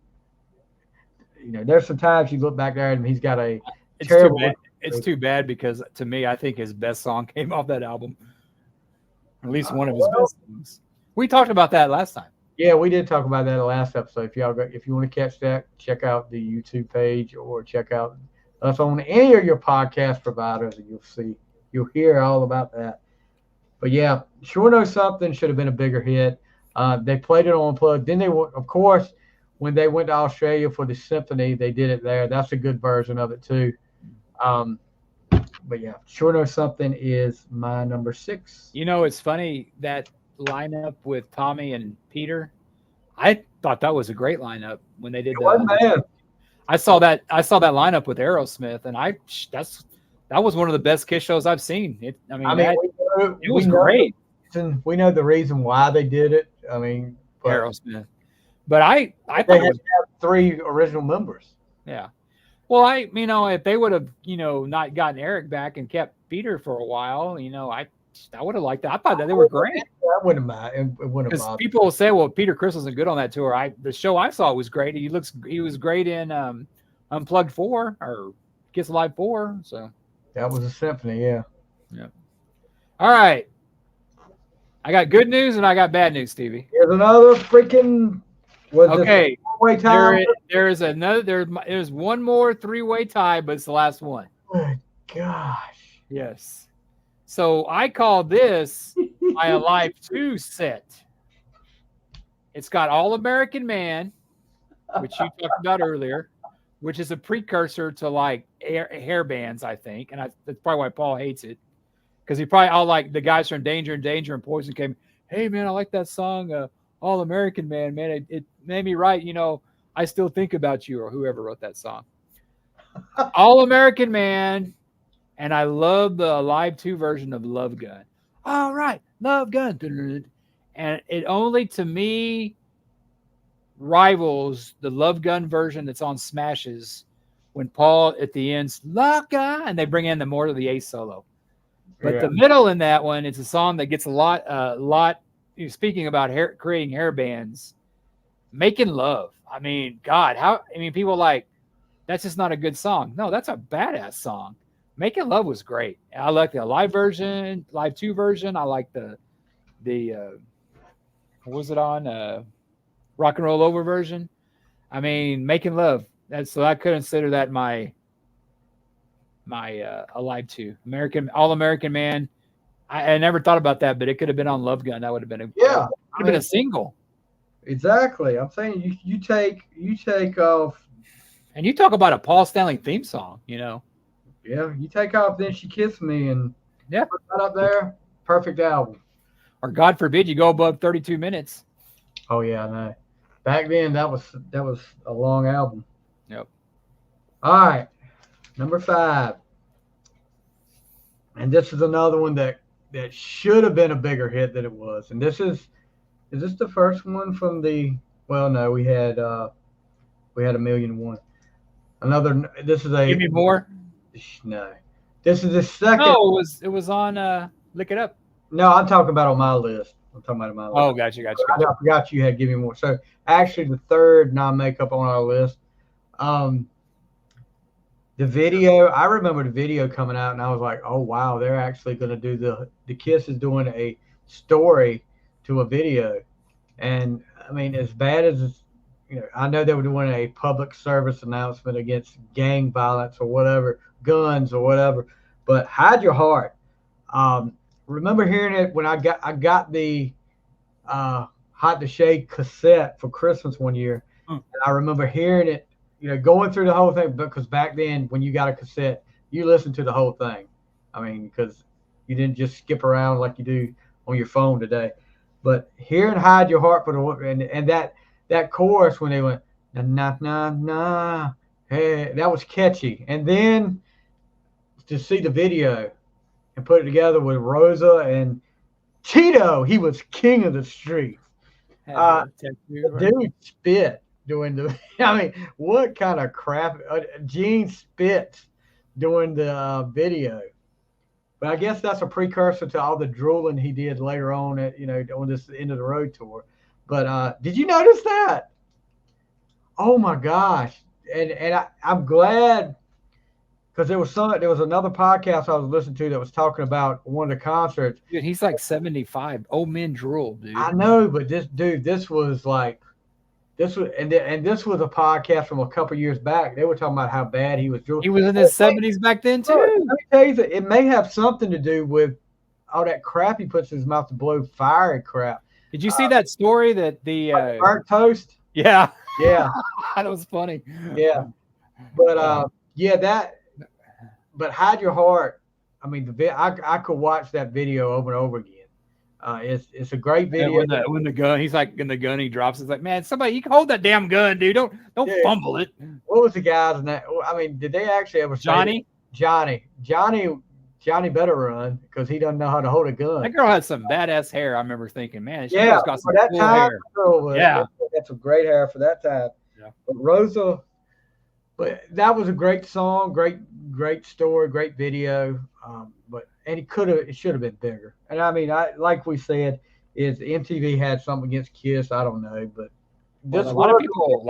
there's some times you look back there and he's got a
terrible. It's too bad because to me, I think his best song came off that album. At least one of his best songs. We talked about that last time.
Yeah, we did talk about that in the last episode. If you want to catch that, check out the YouTube page or check out us on any of your podcast providers, and you'll hear all about that. But yeah, Sure Know Something should have been a bigger hit. They played it on Unplugged. Then of course, when they went to Australia for the symphony, they did it there. That's a good version of it too. But yeah, Sure Know Something is my number 6.
You know, it's funny that lineup with Tommy and Peter. I thought that was a great lineup when they did that. I saw that lineup with Aerosmith, and that was one of the best Kiss shows I've seen. It was great.
We know the reason why they did it. I mean,
Aerosmith. But I thought
they had 3 original members.
Yeah. Well, if they would have, not gotten Eric back and kept Peter for a while, I would have liked that. I thought that they were great.
That wouldn't matter. It wouldn't
because people will say, "Well, Peter Criss wasn't good on that tour." The show I saw was great. He was great in Unplugged 4 or Kiss Alive 4. So
that was a symphony, yeah.
Yeah. All right. I got good news and I got bad news, Stevie.
Here's another freaking.
Okay. There's one more 3-way tie, but it's the last one.
Oh, gosh.
Yes. So I call this my Alive 2 set. It's got All American Man, which you talked about earlier, which is a precursor to like hair bands, I think. And that's probably why Paul hates it. Because he probably all like the guys from Danger and Poison came, "Hey man, I like that song, All American Man, man. It made me write, I Still Think About You," or whoever wrote that song. All American Man. And I love the Alive 2 version of Love Gun. All right, Love Gun. And it only, to me, rivals the Love Gun version that's on Smashes when Paul, at the end, Love Gun, and they bring in more of the Ace solo. But the middle in that one, it's a song that gets a lot. Speaking about creating hair bands, Making Love. I mean, God, people like, that's just not a good song. No, that's a badass song. Making Love was great. I like the Live version, Live 2 version. I like the what was it on? Rock and Roll Over version. I mean, Making Love. So I could consider that my Alive 2. All American Man. I never thought about that, but it could have been on Love Gun. That would have been been a single.
Exactly. I'm saying you take off.
And you talk about a Paul Stanley theme song,
Yeah, you take off Then She Kissed Me and put that up there. Perfect album.
Or God forbid you go above 32 minutes.
Oh yeah, I know. Back then that was a long album.
Yep.
All right. Number 5. And this is another one that should have been a bigger hit than it was. And is this the first one from no, we had A Million and One. This is a
Give Me More.
No, this is the second.
No, it was on Look It Up.
No, I'm talking about on my list. Oh,
gotcha.
I forgot you had Give Me More. So actually, the third non-makeup on our list. The video. I remember the video coming out, and I was like, "Oh wow, they're actually going to do the Kiss is doing a story to a video." And I mean, as bad as I know they were doing a public service announcement against gang violence or whatever, guns or whatever, but Hide Your Heart. Remember hearing it when I got the Hot to Shade cassette for Christmas one year. And I remember hearing it, going through the whole thing, because back then when you got a cassette, you listened to the whole thing. I mean, because you didn't just skip around like you do on your phone today. But hearing Hide Your Heart and that chorus when they went na na na, hey, that was catchy. And then to see the video and put it together with Rosa and Tito, he was king of the street. Dude spit doing the. I mean, what kind of crap? Gene spits doing the video. But I guess that's a precursor to all the drooling he did later on on this End of the Road tour. But did you notice that? Oh my gosh! And I'm glad, because there was another podcast I was listening to that was talking about one of the concerts.
Dude, he's like 75. Old men drool, dude.
I know, but this was like, this was a podcast from a couple years back. They were talking about how bad he was drooling.
He was in his 70s back then too.
Let me tell you that it may have something to do with all that crap he puts in his mouth to blow fire and crap.
Did you see that story that the
burnt toast?
Yeah.
Yeah.
That was funny.
Yeah. But but Hide Your Heart. I mean, I could watch that video over and over again. It's a great video.
When the gun, he's like in the gun, he drops. It's like, man, somebody, you can hold that damn gun, dude. Don't fumble it.
What was the guys in that? I mean, did they actually ever say Johnny better run because he doesn't know how to hold a gun.
That girl had some badass hair. I remember thinking, man, she's got some
that
cool
time,
hair.
Yeah, that's some great hair for that time.
Yeah.
But Rosa, but that was a great song, great story, great video. And it should have been bigger. And I mean, like we said, is MTV had something against Kiss. I don't know, but
a lot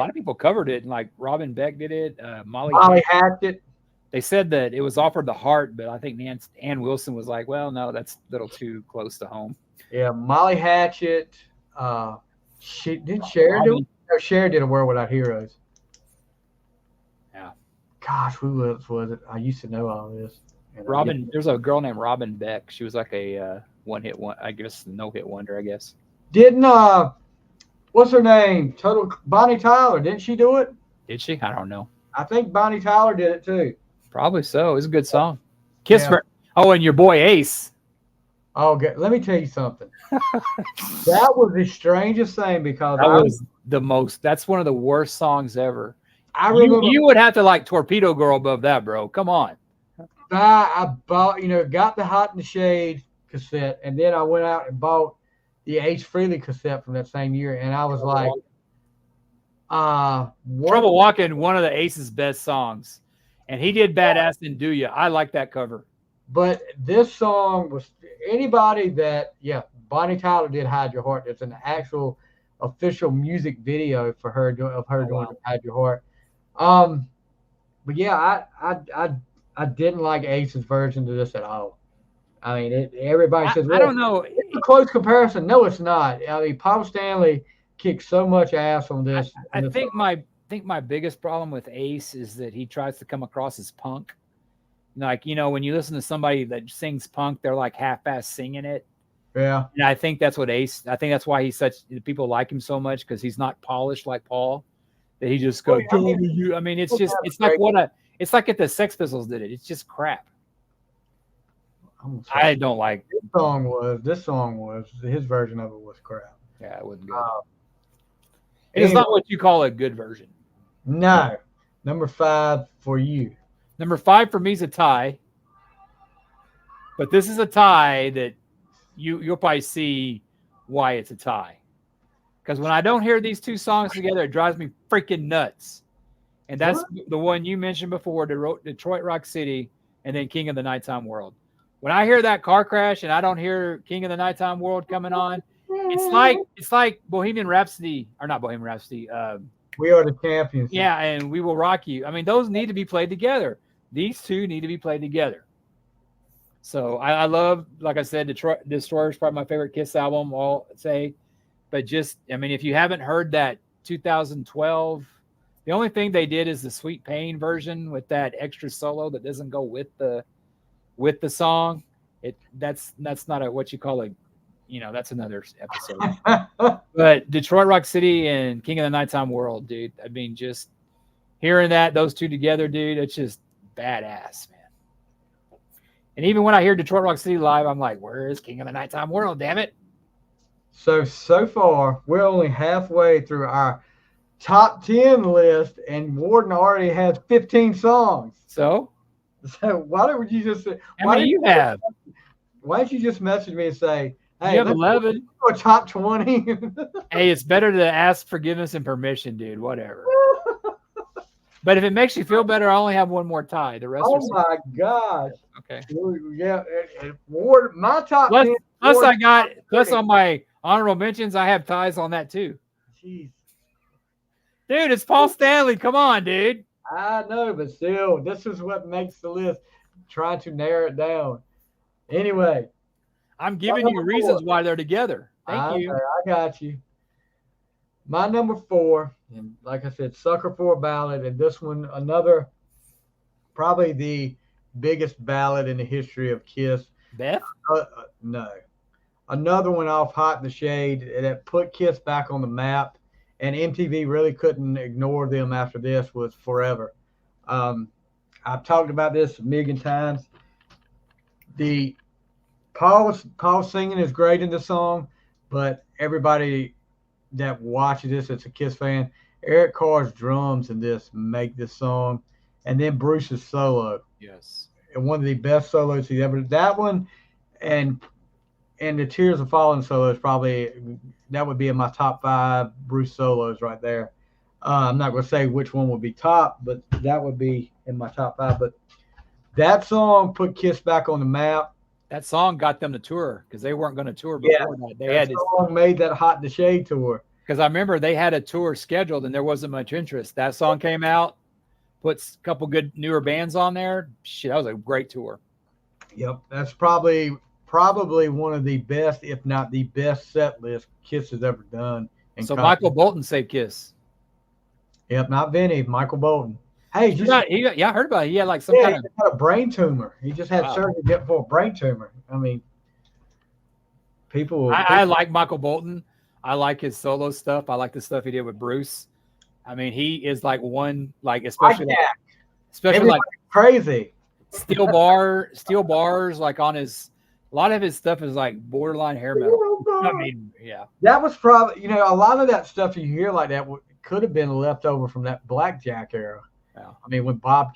of people covered it, and like Robin Beck did it.
Molly hacked it.
They said that it was offered the Heart, but I think Ann Wilson was like, well, no, that's a little too close to home.
Yeah, Molly Hatchet. She did Cher do it? No, Cher did A World Without Heroes.
Yeah.
Gosh, who else was it? I used to know all this.
There's a girl named Robin Beck. She was like a no hit wonder, I guess.
Didn't what's her name? Bonnie Tyler. Didn't she do it?
Did she? I don't know.
I think Bonnie Tyler did it too.
Probably so. It's a good song. And your boy Ace.
Oh, okay. Let me tell you something. That was the strangest thing because
that's one of the worst songs ever.
I remember
you would have to like Torpedo Girl above that, bro. Come on.
I bought, got the Hot in the Shade cassette, and then I went out and bought the Ace Frehley cassette from that same year, and I was like,
Trouble Walking, one of the Ace's best songs. And he did Badass and Do Ya. I like that cover.
But this song was anybody that, Bonnie Tyler did Hide Your Heart. It's an actual official music video for her doing Hide Your Heart. But yeah, I didn't like Ace's version of this at all. I mean, everybody says,
I don't know.
It's a close comparison. No, it's not. I mean, Paul Stanley kicked so much ass on this.
I think my biggest problem with Ace is that he tries to come across as punk. Like, when you listen to somebody that sings punk, they're like half-ass singing it.
Yeah.
And I think that's what that's why people like him so much, because he's not polished like Paul, that he just goes, I mean, it's like if the Sex Pistols did it. It's just crap. I don't like
this song was his version of it was crap.
Yeah, it wasn't good. It's not what you call a good version.
No. Number 5 for you.
Number 5 for me is a tie. But this is a tie that you'll probably see why it's a tie. Because when I don't hear these two songs together, it drives me freaking nuts. And that's the one you mentioned before, Detroit Rock City, and then King of the Nighttime World. When I hear that car crash and I don't hear King of the Nighttime World coming on, it's like Bohemian Rhapsody, or not Bohemian Rhapsody.
We Are the Champions.
Yeah, and We Will Rock You. I mean, those need to be played together. These two need to be played together. So I love, like I said, Destroyer is probably my favorite Kiss album, I'll say. But if you haven't heard that 2012, the only thing they did is the Sweet Pain version with that extra solo that doesn't go with the song. That's not what you call that's another episode. But Detroit Rock City and King of the Nighttime World, dude. I mean, just hearing those two together, dude, it's just badass, man. And even when I hear Detroit Rock City live, I'm like, where is King of the Nighttime World? Damn it.
So far, we're only halfway through our top 10 list, and Warden already has 15 songs.
So
why don't you just say,
how many you have?
Why don't you just message me and say, hey,
you have 11.
Go top 20.
Hey, it's better to ask forgiveness and permission, dude. Whatever. But if it makes you feel better, I only have one more tie. The rest are
my gosh.
Okay.
Yeah. Ward, my top 10.
Plus on my honorable mentions, I have ties on that too.
Jeez.
Dude, it's Paul Stanley. Come on, dude.
I know, but still, this is what makes the list. Trying to narrow it down. Anyway,
I'm
my
giving you
number
reasons
4.
why they're together. Thank
I know,
you.
I got you. My number 4, and like I said, Sucker for a Ballad, and this one, another, probably the biggest ballad in the history of Kiss.
Beth?
No. Another one off Hot in the Shade that put Kiss back on the map, and MTV really couldn't ignore them after this, was Forever. Um, I've talked about this a million times. The Paul singing is great in the song, but everybody that watches this that's a Kiss fan, Eric Carr's drums in this make this song, and then Bruce's solo,
Yes.
and one of the best solos he ever. That one, and the Tears of Falling solo is probably, that would be in my top 5 Bruce solos right there. I'm not going to say which one would be top, but that would be in my top 5. But that song put Kiss back on the map.
That song got them to tour because they weren't going to tour before that. They
That
had
song made that Hot in the Shade tour.
because I remember they had a tour scheduled and there wasn't much interest. That song came out, puts a couple good newer bands on there. Shit, that was a great tour.
Yep, that's probably one of the best, if not the best, set list Kiss has ever done.
So Michael Bolton saved Kiss.
Yep, not Vinny, Michael Bolton. Hey,
I heard about it. He had like some
he
kind of.
had a brain tumor. He just had surgery to get for a brain tumor. I mean,
I like Michael Bolton. I like his solo stuff. I like the stuff he did with Bruce. I mean, he is like one, like especially like
crazy
steel bars, like on his. A lot of his stuff is like borderline hair metal. I mean, yeah.
That was probably, a lot of that stuff you hear like that could have been left over from that Blackjack era.
Yeah.
I mean, when Bob,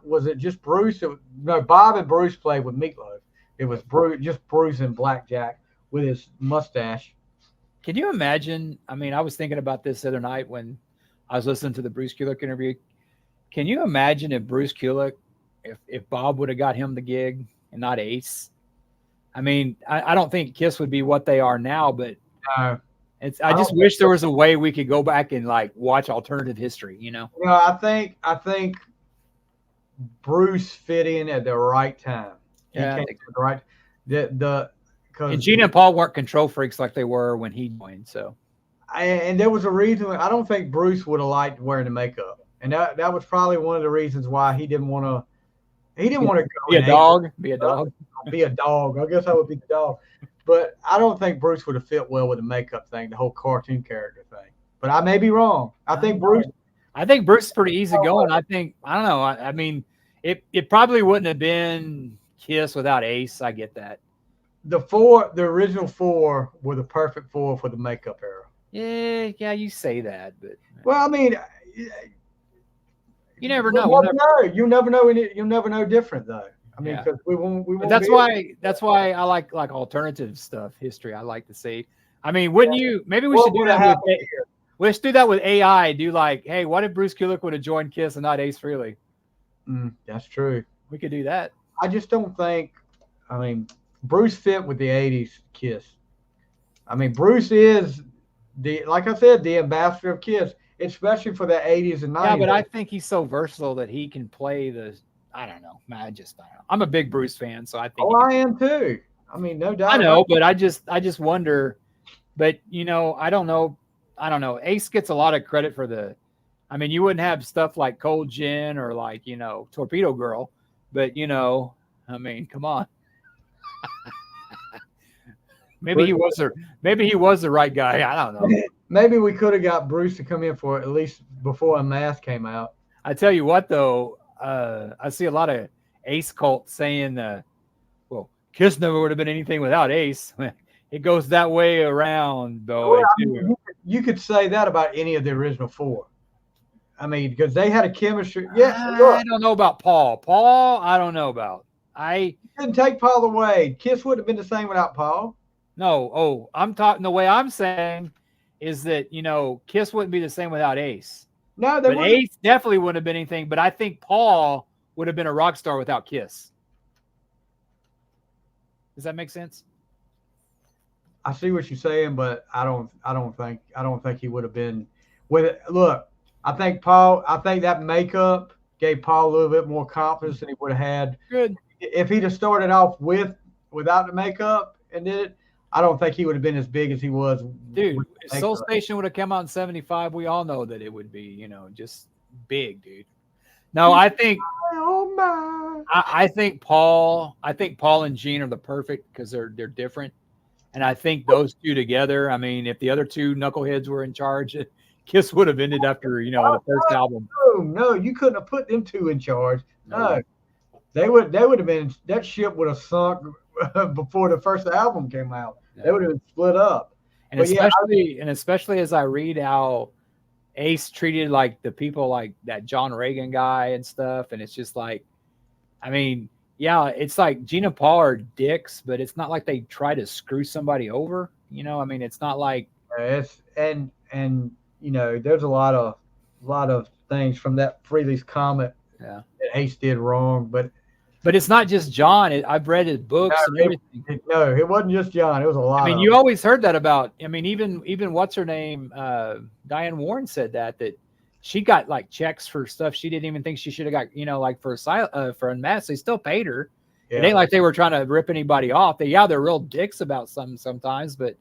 was it just Bruce? Bob and Bruce played with Meatloaf. It was Bruce and Blackjack with his mustache.
Can you imagine? I mean, I was thinking about this the other night when I was listening to the Bruce Kulick interview. Can you imagine if Bruce Kulick, if Bob would have got him the gig and not Ace? I mean, I don't think Kiss would be what they are now, but I just wish there was a way we could go back and like watch alternative history,
I think Bruce fit in at the right time.
And Gene and Paul weren't control freaks like they were when he joined. So,
and there was a reason. I don't think Bruce would have liked wearing the makeup, and that was probably one of the reasons why he didn't want to. He didn't want to go
be a dog. Be a dog.
Be a dog. I guess I would be the dog. But I don't think Bruce would have fit well with the makeup thing, the whole cartoon character thing. But I may be wrong. I think Bruce is pretty easygoing. I don't know. I mean, it probably wouldn't have been Kiss without Ace. I get that. The original 4 were the perfect 4 for the makeup era.
Yeah, you say that, but
well, I mean,
you never know.
You never know different though. I mean, because we won't.
That's why I like alternative stuff, history. I like to see. I mean, wouldn't you? Maybe we should do that. Let's do that with AI. Do like, hey, what if Bruce Kulick would have joined Kiss and not Ace Frehley?
That's true.
We could do that.
I just don't think. I mean, Bruce fit with the '80s Kiss. I mean, Bruce is like I said, the ambassador of Kiss, especially for the '80s and '90s.
Yeah, but I think he's so versatile that he can play the. I don't know. I don't know. I'm a big Bruce fan, so I think.
Oh, I am too. I mean, no doubt.
I know, but I just wonder. But I don't know. Ace gets a lot of credit for the. I mean, you wouldn't have stuff like Cold Gin or like Torpedo Girl, but I mean, come on. Maybe he was the right guy. I don't know.
Maybe we could have got Bruce to come in for at least before Unmasked came out.
I tell you what, though. I see a lot of Ace cult saying, well, Kiss never would have been anything without Ace. It goes that way around, though.
Well, I mean, you could say that about any of the original 4. I mean, because they had a chemistry. Yeah,
I don't know about Paul. I don't know about. I
couldn't take Paul away. Kiss wouldn't have been the same without Paul.
No. Oh, I'm talking. The way I'm saying is that Kiss wouldn't be the same without Ace.
No,
but Ace definitely wouldn't have been anything. But I think Paul would have been a rock star without Kiss. Does that make sense?
I see what you're saying, but I don't think he would have been. Look, I think that makeup gave Paul a little bit more confidence than he would have had.
Good.
If he'd have started off without the makeup and did it, I don't think he would have been as big as he was.
Dude, if Soul Station would have come out in 75, we all know that it would be, just big, dude. No, I think
oh my.
I think Paul and Gene are the perfect because they're different. And I think those two together, I mean, if the other two knuckleheads were in charge, Kiss would have ended after, the first album.
No, you couldn't have put them two in charge. No. They would have been, that ship would have sunk before the first album came out. Yeah. They would have been split up.
And especially as I read how Ace treated like the people like that John Reagan guy and stuff, and it's just like, I mean, yeah, it's like Gene and Paul are dicks, but it's not like they try to screw somebody over. I mean, it's not like
it's and there's a lot of things from that Freely's comment that Ace did wrong, but
it's not just John. I've read his books and everything.
It wasn't just John. It was a lot.
I mean, you always heard that about. I mean, even what's her name, Diane Warren said that she got like checks for stuff she didn't even think she should have got. Like for Unmasked, they still paid her. Yeah. It ain't like they were trying to rip anybody off. They're real dicks about sometimes, but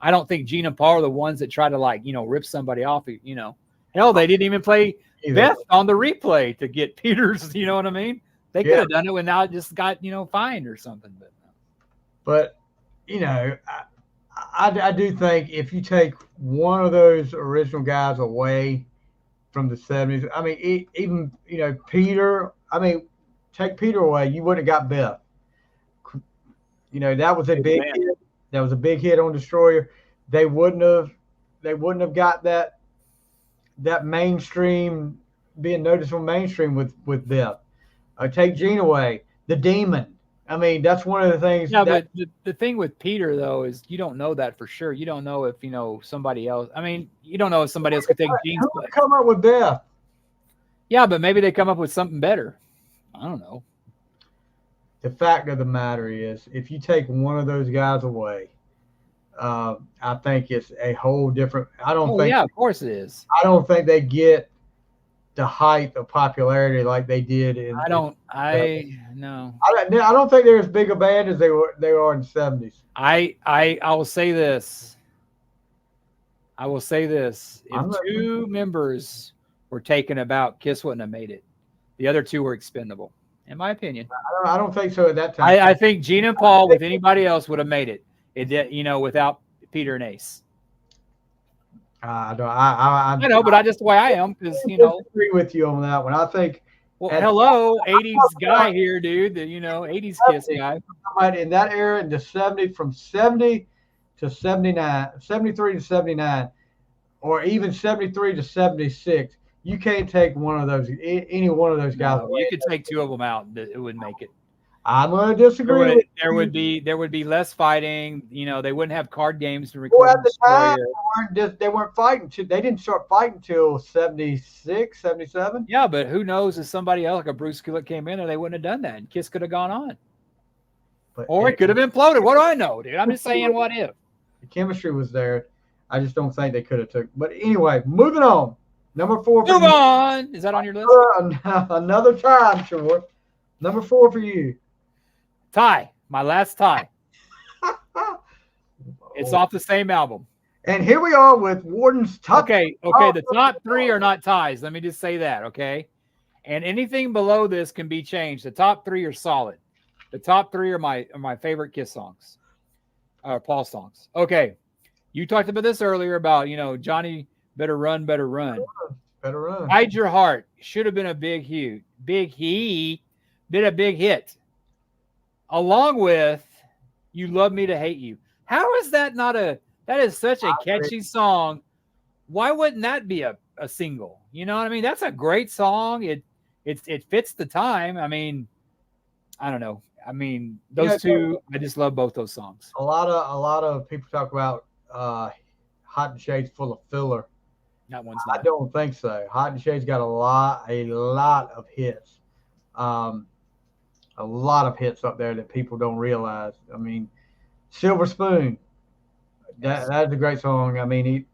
I don't think Gene and Paul are the ones that try to like rip somebody off. Hell, they didn't even play Beth on the replay to get Peter's. You know what I mean? They could have done it when now it just got, fined or something.
But I do think if you take one of those original guys away from the 70s, I mean, even, Peter, I mean, take Peter away, you wouldn't have got Beth. That was a big hit. That was a big hit on Destroyer. They wouldn't have got that mainstream, being noticed on mainstream with Beth. Take Gene away, the Demon. I mean, that's one of the things.
Yeah, but the thing with Peter though is you don't know that for sure. You don't know if somebody else. I mean, you don't know if somebody else could take Gene's place.
Come up with Beth.
Yeah, but maybe they come up with something better. I don't know.
The fact of the matter is, if you take one of those guys away, I think it's a whole different. I don't think.
Yeah, of course it is.
I don't think they get the height of popularity like they did in.
I don't think
they're as big a band as they are in the 70s.
I will say this. If two members were taken about, Kiss wouldn't have made it. The other two were expendable, in my opinion.
I don't think so at that time.
I think Gene and Paul with anybody else would have made it. It did, without Peter and Ace.
I
know, but I just the way I am because
agree with you on that one. I think.
Well, hello, 80s guy here, dude. The 80s Kiss guy.
In that era, in the 70s, from 70 to 79, 73 to 79, or even 73 to 76, you can't take one of those, any one of those guys.
No, you could take two of them out; it would make it.
I'm going to disagree.
There would be less fighting. They wouldn't have card games to record.
Well, at the time, they weren't fighting. They didn't start fighting till 76, 77.
Yeah, but who knows if somebody else like a Bruce Kulick came in there, they wouldn't have done that, and Kiss could have gone on. Or it could have imploded. What do I know, dude? I'm just saying, what if?
The chemistry was there. I just don't think they could have took. But anyway, moving on. Number 4.
Move on. Is that on your list?
Another time, sure. Number 4 for you.
Tie. My last tie. It's off the same album.
And here we are with Warden's top.
Okay. The top 3 are not ties. Let me just say that, okay? And anything below this can be changed. The top 3 are solid. The top 3 are my favorite Kiss songs. Paul songs. Okay. You talked about this earlier about, Johnny better run.
Better run.
Hide Your Heart should have been a big hit. Along with You Love Me to Hate You. How is that not that is such a catchy song. Why wouldn't that be a single? You know what I mean? That's a great song. It fits the time. I mean, I don't know. I mean, those two, I just love both those songs.
A lot of people talk about Hot and Shades full of filler.
That one's not.
I don't think so. Hot and Shades got a lot of hits. A lot of hits up there that people don't realize. I mean, Silver Spoon, that's a great song. I mean,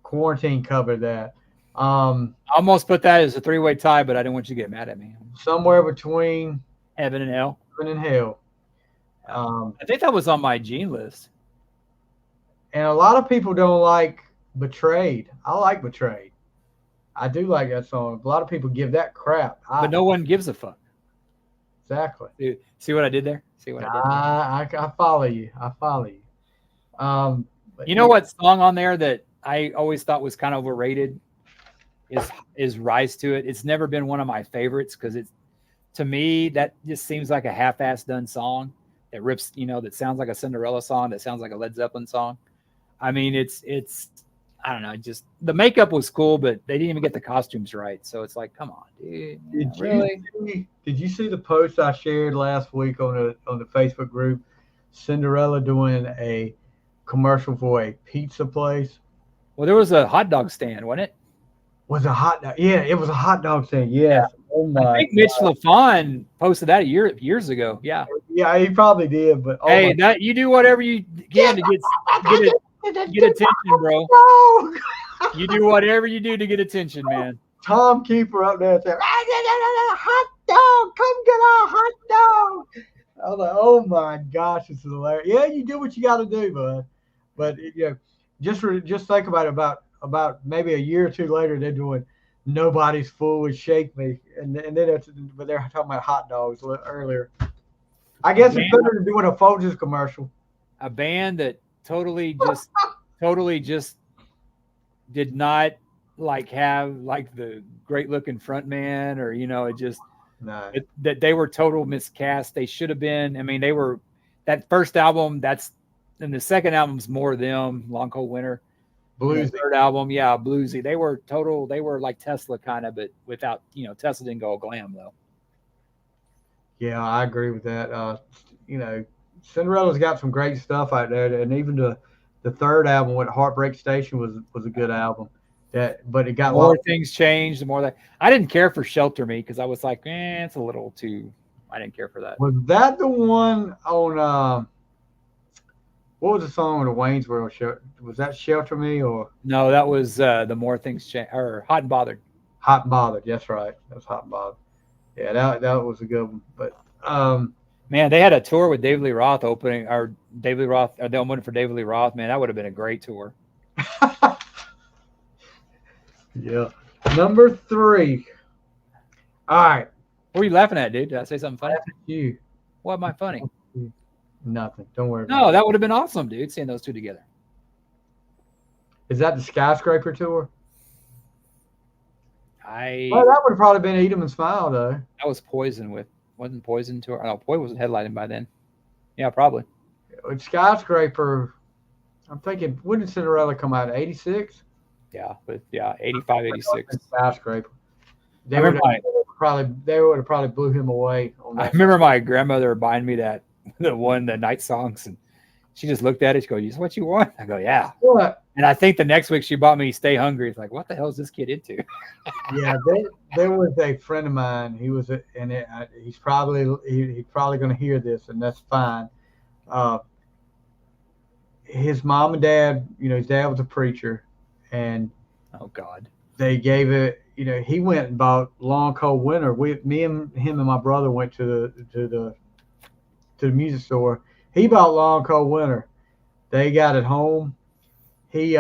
Quarantine covered that.
I almost put that as a 3-way tie, but I didn't want you to get mad at me.
Somewhere between
Heaven and Hell.
Heaven and Hell.
I think that was on my Gene list.
And a lot of people don't like Betrayed. I like Betrayed. I do like that song. A lot of people give that crap.
But no one gives a fuck.
Exactly.
Dude, see what I did there? See what I did?
I follow you. I follow you.
You know what song on there that I always thought was kind of overrated is Rise to It. It's never been one of my favorites because it's, to me, that just seems like a half-ass done song that rips, that sounds like a Cinderella song, that sounds like a Led Zeppelin song. I mean, it's I don't know, just the makeup was cool, but they didn't even get the costumes right. So it's like, come on, dude.
Did you see the post I shared last week on the Facebook group? Cinderella doing a commercial for a pizza place.
Well, there was a hot dog stand, wasn't it?
Was a hot dog? Yeah, it was a hot dog stand. Yes. Yeah. Oh my!
I think Mitch LaFon posted that years ago. Yeah.
Yeah, he probably did. But
hey, that you do whatever you can to get attention, bro. You do whatever you do to get attention, man.
Tom Keeper up there saying, "Hot dog, come get a hot dog." I was like, "Oh my gosh, this is hilarious." Yeah, you do what you got to do, bud. But just think about it. About maybe a year or two later, they're doing "Nobody's Fool Would Shake Me," and then but they're talking about hot dogs earlier. I guess it's better than doing a Folgers commercial.
A band that totally just did not have the great looking front man, or that they were total miscast. They should have been. I mean, they were that first album. And the second album's more them. Long Cold Winter.
Bluesy.
The third album, yeah, bluesy. They were like Tesla kind of, but without, Tesla didn't go glam though.
Yeah, I agree with that. Cinderella's got some great stuff out there, and even the third album with Heartbreak Station was a good album. But it got
more things changed. The more that I didn't care for Shelter Me because I was like, it's a little too. I didn't care for that.
Was that the one on? What was the song on the Wayne's World show? Was that Shelter Me or?
No, that was the More Things Change or Hot and Bothered.
Hot and Bothered. That's right. That was Hot and Bothered. Yeah, that was a good one. But
man, they had a tour with David Lee Roth opening, or David Lee Roth, or they opened for David Lee Roth. Man, that would have been a great tour.
Yeah. Number 3. All right.
What were you laughing at, dude? Did I say something funny?
Laughing at you.
What am I funny?
Nothing. Don't worry about it.
No, that would have been awesome, dude, seeing those two together.
Is that the Skyscraper tour?
Well,
that would have probably been Eat 'Em and Smile, though.
That was wasn't Poison tour? No, Poison wasn't headlining by then. Yeah, probably.
With Skyscraper, I'm thinking, when did Cinderella come out? 86?
Yeah, but 85, 86.
Skyscraper. They would have probably blew him away.
I remember my grandmother buying me the night songs, and she just looked at it. She goes, "Is what you want?" I go, "Yeah."
What?
And I think the next week she bought me "Stay Hungry." It's like, what the hell is this kid into?
Yeah, there was a friend of mine. He was, he's probably going to hear this, and that's fine. His mom and dad, his dad was a preacher, and
oh God,
they gave it. He went and bought Long Cold Winter. Him and my brother went to the music store. He bought Long Cold Winter. They got it home. It's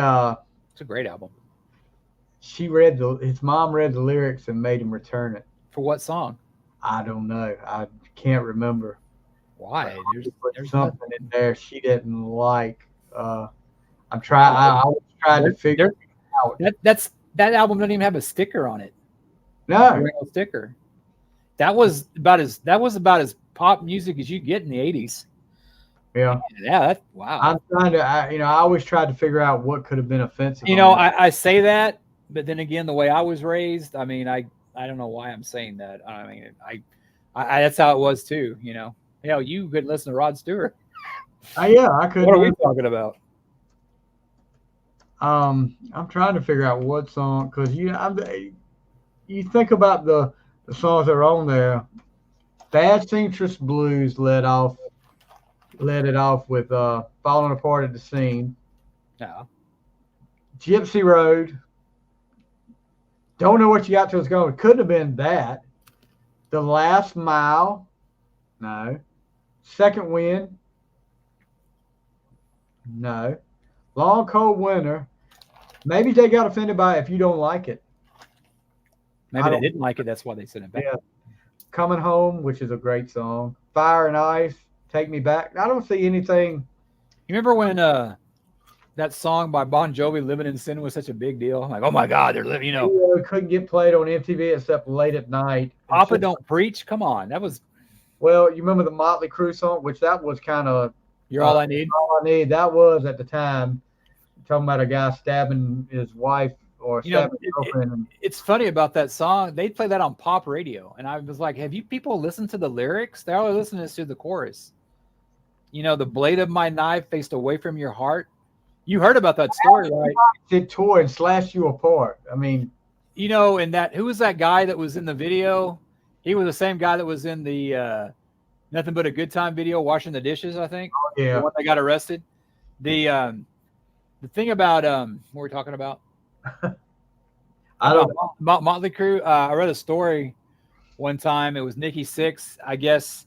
a great album.
His mom read the lyrics and made him return it.
For what song?
I don't know. I can't remember.
Why? There's
something in there she didn't like. I was trying to figure it out.
That album doesn't even have a sticker on it.
No
sticker. That was about as pop music as you get in the 80s.
Yeah.
Yeah. Wow.
I'm trying to. I always tried to figure out what could have been offensive.
I say that, but then again, the way I was raised, I mean, I don't know why I'm saying that. I mean, I that's how it was too. You couldn't listen to Rod Stewart.
Yeah, I could.
What are we talking about?
I'm trying to figure out what song, because you think about the songs that are on there. Bad Seamstress Blues led it off with Falling Apart at the Seam.
Yeah.
Gypsy Road. Don't know what you got till it's gone. It couldn't have been that. The Last Mile. No. Second Wind. No. Long Cold Winter. Maybe they got offended by it if you don't like it.
Maybe they didn't like it. That's why they sent it back.
Yeah. Coming Home, which is a great song. Fire and Ice, Take Me Back. I don't see anything.
You remember when that song by Bon Jovi, Living in Sin, was such a big deal? Like, oh my God, they're living,
It couldn't get played on MTV except late at night.
Papa Don't Preach. Come on. That was.
Well, you remember the Motley Crue song, which that was kind of.
You're All I Need?
All I Need. That was at the time. Talking about a guy stabbing his wife or stabbing his girlfriend.
It's funny about that song. They play that on pop radio. And I was like, have you people listened to the lyrics? They're only listening to the chorus. The blade of my knife faced away from your heart. You heard about that story, right?
It tore and slashed you apart. I mean,
and who was that guy that was in the video? He was the same guy that was in the Nothing But a Good Time video, washing the dishes, I think.
Oh, yeah.
The one that got arrested. The thing about what we're talking about.
I don't know.
About Motley Crue. I read a story one time. It was Nikki Sixx. I guess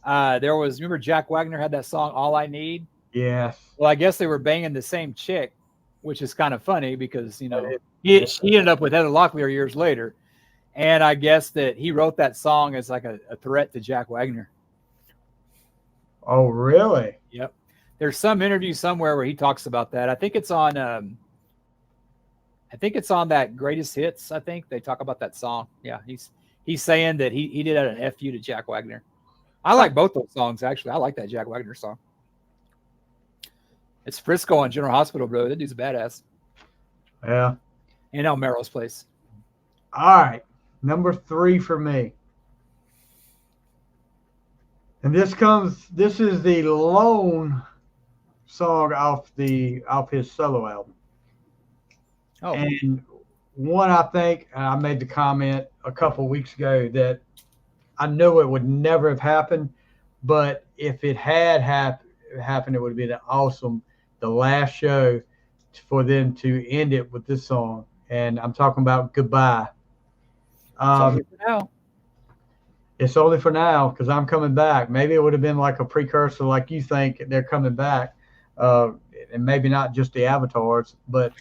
there was. Remember Jack Wagner had that song "All I Need."
Yes.
Well, I guess they were banging the same chick, which is kind of funny because she ended up with Heather Locklear years later, and I guess that he wrote that song as like a threat to Jack Wagner.
Oh, really?
Yep. There's some interview somewhere where he talks about that. I think it's on. I think it's on that Greatest Hits. I think they talk about that song. Yeah, he's saying that he did an FU to Jack Wagner. I like both those songs actually. I like that Jack Wagner song. It's Frisco on General Hospital, bro. That dude's a badass.
Yeah.
And on Merrill's Place.
All right. Number 3 for me. And this is the lone song off his solo album.
Oh.
And one, I think, I made the comment a couple weeks ago that I know it would never have happened, but if it had happened, it would have been awesome. The last show for them to end it with this song, and I'm talking about Goodbye. It's only for now because I'm coming back. Maybe it would have been like a precursor, like you think they're coming back, and maybe not just the avatars, but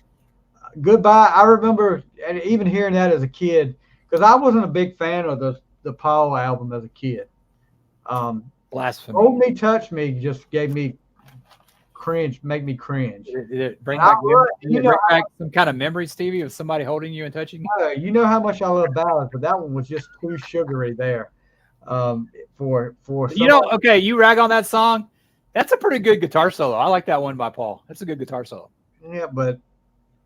Goodbye. I remember even hearing that as a kid because I wasn't a big fan of the Paul album as a kid.
Blasphemy.
Hold Me, Touch Me just gave me cringe, make me cringe.
Did it bring back some kind of memory, Stevie, of somebody holding you and touching you?
You know how much I love ballads, but that one was just too sugary there. For
okay, you rag on that song. That's a pretty good guitar solo. I like that one by Paul. That's a good guitar solo.
Yeah, but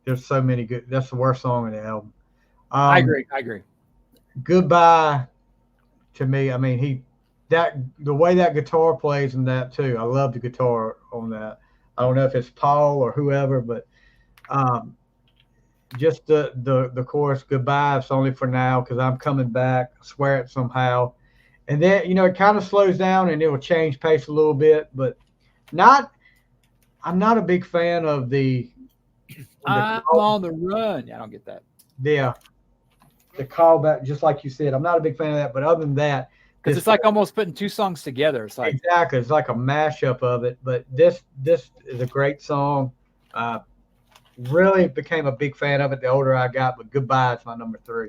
there's so many good. That's the worst song in the album.
I agree.
Goodbye. To me, I mean, the way that guitar plays in that too. I love the guitar on that. I don't know if it's Paul or whoever, but just the chorus, Goodbye, it's only for now because I'm coming back. I swear it somehow. And then, it kind of slows down and it will change pace a little bit, but I'm not a big fan of
I'm on the run. Yeah, I don't get that.
Yeah. The callback, just like you said, I'm not a big fan of that, but other than that,
because it's like almost putting two songs together. It's like
exactly, it's like a mashup of it. But this is a great song. Really became a big fan of it the older I got. But Goodbye is my number 3.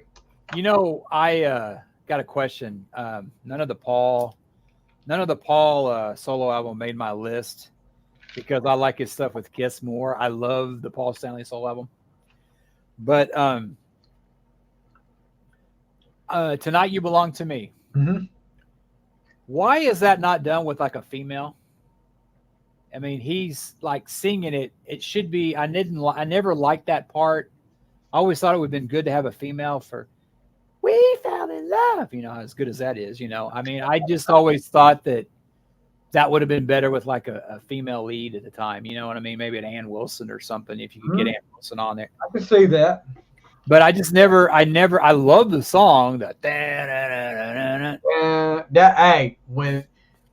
I got a question. None of the Paul solo album made my list because I like his stuff with Kiss more. I love the Paul Stanley solo album, but Tonight You Belong to Me.
Mm-hmm.
Why is that not done with like a female? I mean, he's like singing it. It should be. I never liked that part. I always thought it would have been good to have a female for "We Fell in Love." As good as that is. I mean, I just always thought that would have been better with like a female lead at the time. You know what I mean? Maybe an Ann Wilson or something. If you could get Ann Wilson on there,
I could see that.
But I just never. I love the song that.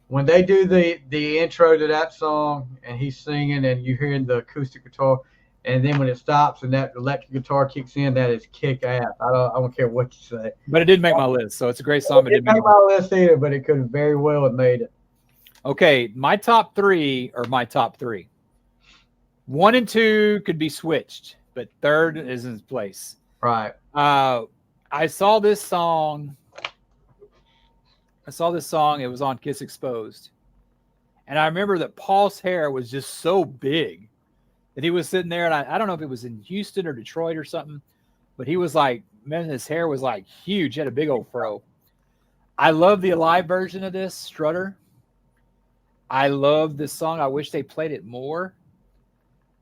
When they do the intro to that song and he's singing and you're hearing the acoustic guitar And then when it stops and that electric guitar kicks in, that is kick ass. I don't care what you say.
But it didn't make my list, so it's a great song. But it
didn't make my list either, but it could very well have made it.
Okay, my top three are my top three. 1 and 2 could be switched, but third is in place.
Right.
I saw this song. It was on Kiss Exposed. And I remember that Paul's hair was just so big that he was sitting there, and I don't know if it was in Houston or Detroit or something, but he was like, man, his hair was like huge. He had a big old fro. I love the live version of this, Strutter. I love this song. I wish they played it more.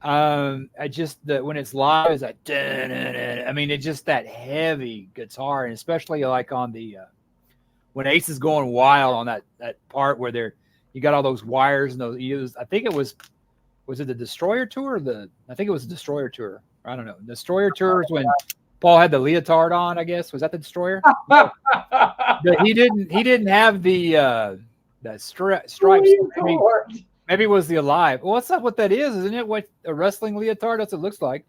When it's live, it's like, I mean, it's just that heavy guitar, and especially like on the when Ace is going wild on that part where you got all those wires and those. I think it was it the Destroyer tour? I think it was the Destroyer tour. I don't know. Destroyer tour is when Paul had the leotard on. I guess was that the Destroyer? He didn't have the stripes. Maybe it was the Alive. Well, what's up? What that is? Isn't it what a wrestling leotard? That's what it looks like.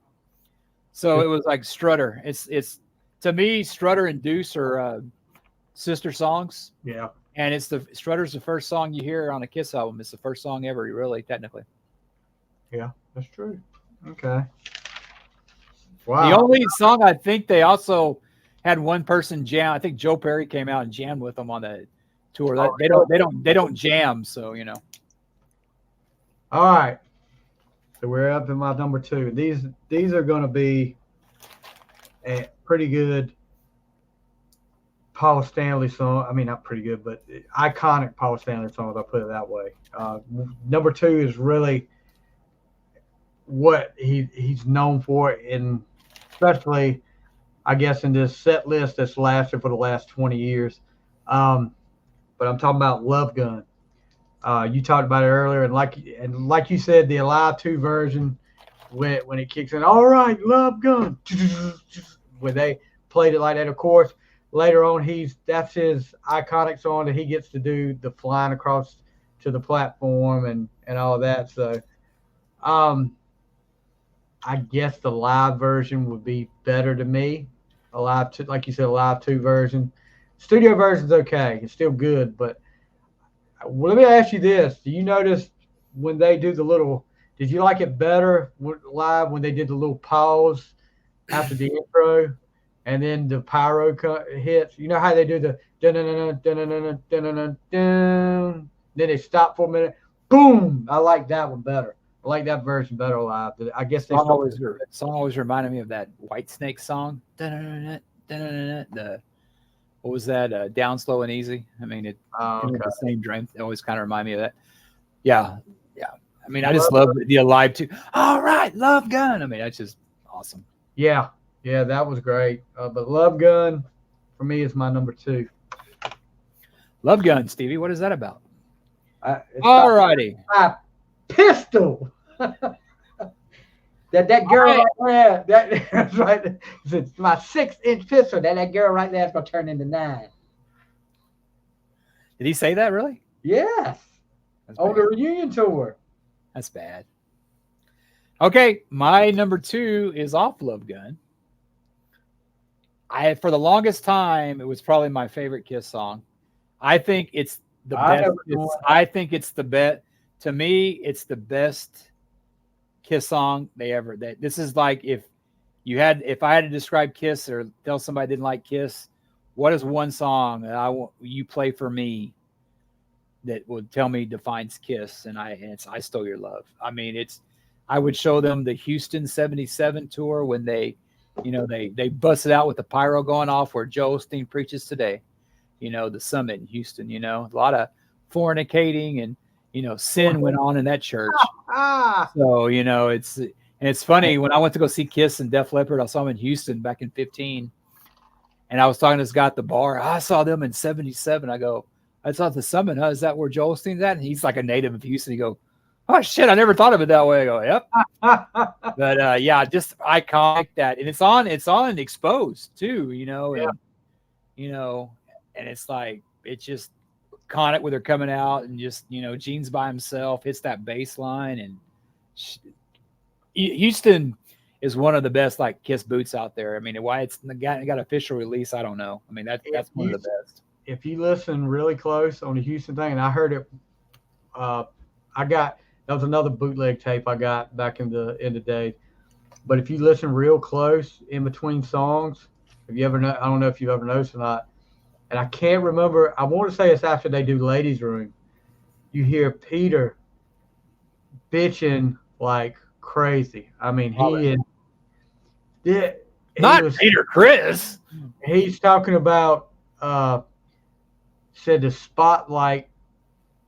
So it was like Strutter. It's to me, Strutter and Deuce are sister songs.
Yeah. And
it's Strutter's the first song you hear on a Kiss album. It's the first song ever, really, technically.
Yeah, that's true. Okay. Wow.
The only song I think they also had one person jam. I think Joe Perry came out and jammed with them on the tour. They don't jam, so you know.
All right. So we're up in my number 2. These are going to be a pretty good Paul Stanley song. I mean, not pretty good, but iconic Paul Stanley songs. I'll put it that way. Number 2 is really what he's known for, in especially, I guess, in this set list that's lasted for the last 20 years. But I'm talking about Love Gun. You talked about it earlier, and like you said, the Alive 2 version, when it kicks in, all right, Love Gun, when they played it like that. Of course, later on, that's his iconic song that he gets to do the flying across to the platform and all of that. So, I guess the live version would be better to me. Like you said, a live 2 version. Studio version's okay. It's still good, but let me ask you this. Do you notice when they do did you like it better live when they did the little pause after the intro and then the pyro hits? You know how they do the dun-dun-dun-dun-dun-dun-dun-dun-dun, then they stop for a minute. Boom! I like that one better. I like that version better live. I guess
song always reminded me of that Whitesnake song. What was that? Down Slow and Easy. I mean, the same dream. It always kind of remind me of that. Yeah. I mean, I just love the Alive 2. All right, Love Gun. I mean, that's just awesome.
Yeah, that was great. But Love Gun for me is my number 2.
Love Gun, Stevie. What is that about? All righty.
My pistol. that girl right there. That's right. It's my 6-inch pistol. That girl right there is gonna turn into 9.
Did he say that really?
Yes. On the reunion tour.
That's bad. Okay, my number 2 is off Love Gun. For the longest time, it was probably my favorite Kiss song. I think it's the best. I think it's the best. To me, it's the best Kiss song they ever. This is like if I had to describe Kiss or tell somebody I didn't like Kiss, what is one song that you play for me that would tell me defines Kiss? And it's I Stole Your Love. I mean, I would show them the Houston 77 tour when they busted out with the pyro going off where Joe Osteen preaches today. The summit in Houston, a lot of fornicating and, sin went on in that church. So, it's funny when I went to go see Kiss and Def Leppard, I saw them in Houston back in 2015. And I was talking to this guy at the bar. I saw them in 77. I go, I saw the summit. Huh? Is that where Joel Osteen's at? And he's like a native of Houston. He go, oh shit, I never thought of it that way. I go, yep. But just iconic that, and it's on Exposed too, and it's like it's just iconic where they're coming out and just Gene's by himself hits that bass line and Houston. is one of the best like Kiss boots out there. I mean, why it's got official release, I don't know. I mean, that's one of the best.
If you listen really close on the Houston thing, and I heard it, that was another bootleg tape I got back in the day. But if you listen real close in between songs, I don't know if you've ever noticed or not, and I can't remember. I want to say it's after they do Ladies Room. You hear Peter bitching like crazy. I mean,
Peter Criss.
He's talking about said the spotlight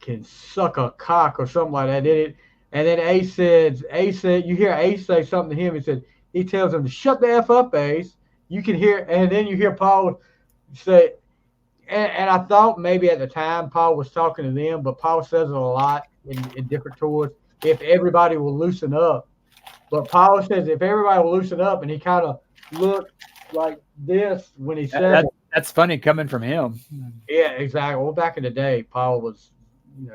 can suck a cock or something like that, did it? And then Ace said, you hear Ace say something to him. He tells him to shut the F up, Ace. You can hear, and then you hear Paul say, and I thought maybe at the time Paul was talking to them, but Paul says it a lot in different tours. If everybody will loosen up. But Paul says if everybody will loosen up, and he kind of looked like this when he said it.
That's funny coming from him.
Yeah, exactly. Well, back in the day, Paul was,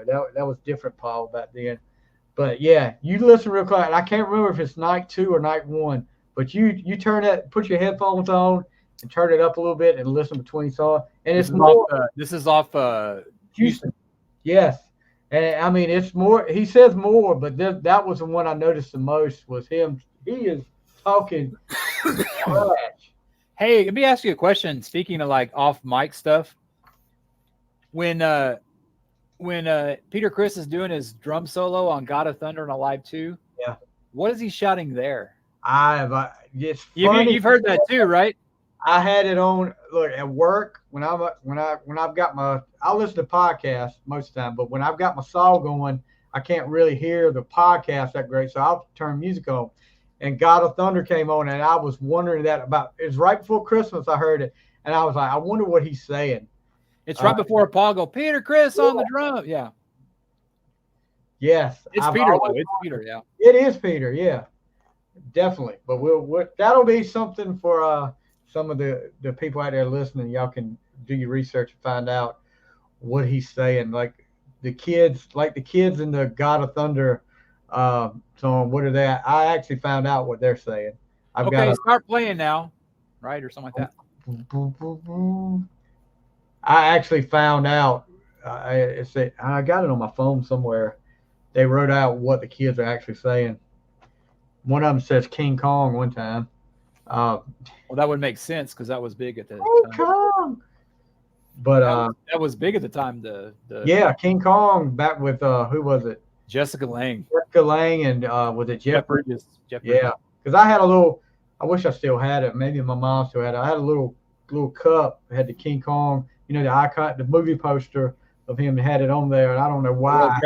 that was different Paul back then. But yeah, you listen real close. And I can't remember if it's night 2 or night 1, but you put your headphones on and turn it up a little bit and listen between songs. And
this is off Houston.
Yes. And I mean, it's more, he says more, but that was the one I noticed the most was him. He is talking trash.
Hey, let me ask you a question. Speaking of like off mic stuff, when Peter Criss is doing his drum solo on God of Thunder and Alive 2,
yeah,
what is he shouting there?
You've
heard that too, right?
I had it on. Look, at work when I've got I listen to podcasts most of the time, but when I've got my saw going, I can't really hear the podcast that great, so I'll turn music on. And God of Thunder came on, and I was wondering it was right before Christmas. I heard it, and I was like, I wonder what he's saying.
It's right before Paul go, Peter Criss on the drum. Yeah.
Yes.
It's Peter, though. It's Peter, yeah.
It is Peter, yeah. Definitely. But that'll be something for some of the people out there listening. Y'all can do your research and find out what he's saying. Like the kids in the God of Thunder song, what are they? I actually found out what they're saying.
Start playing now, right? Or something like that.
I actually found out. I got it on my phone somewhere. They wrote out what the kids are actually saying. One of them says King Kong one time.
Well, that would make sense because that was big at the
King Kong. But
that was big at the time.
Yeah, King Kong back with who was it?
Jessica Lange.
And was it Jeff
Bridges?
Yeah, because I had a little. I wish I still had it. Maybe my mom still had it. I had a little cup. It had the King Kong. The icon, the movie poster of him had it on there, and I don't know why.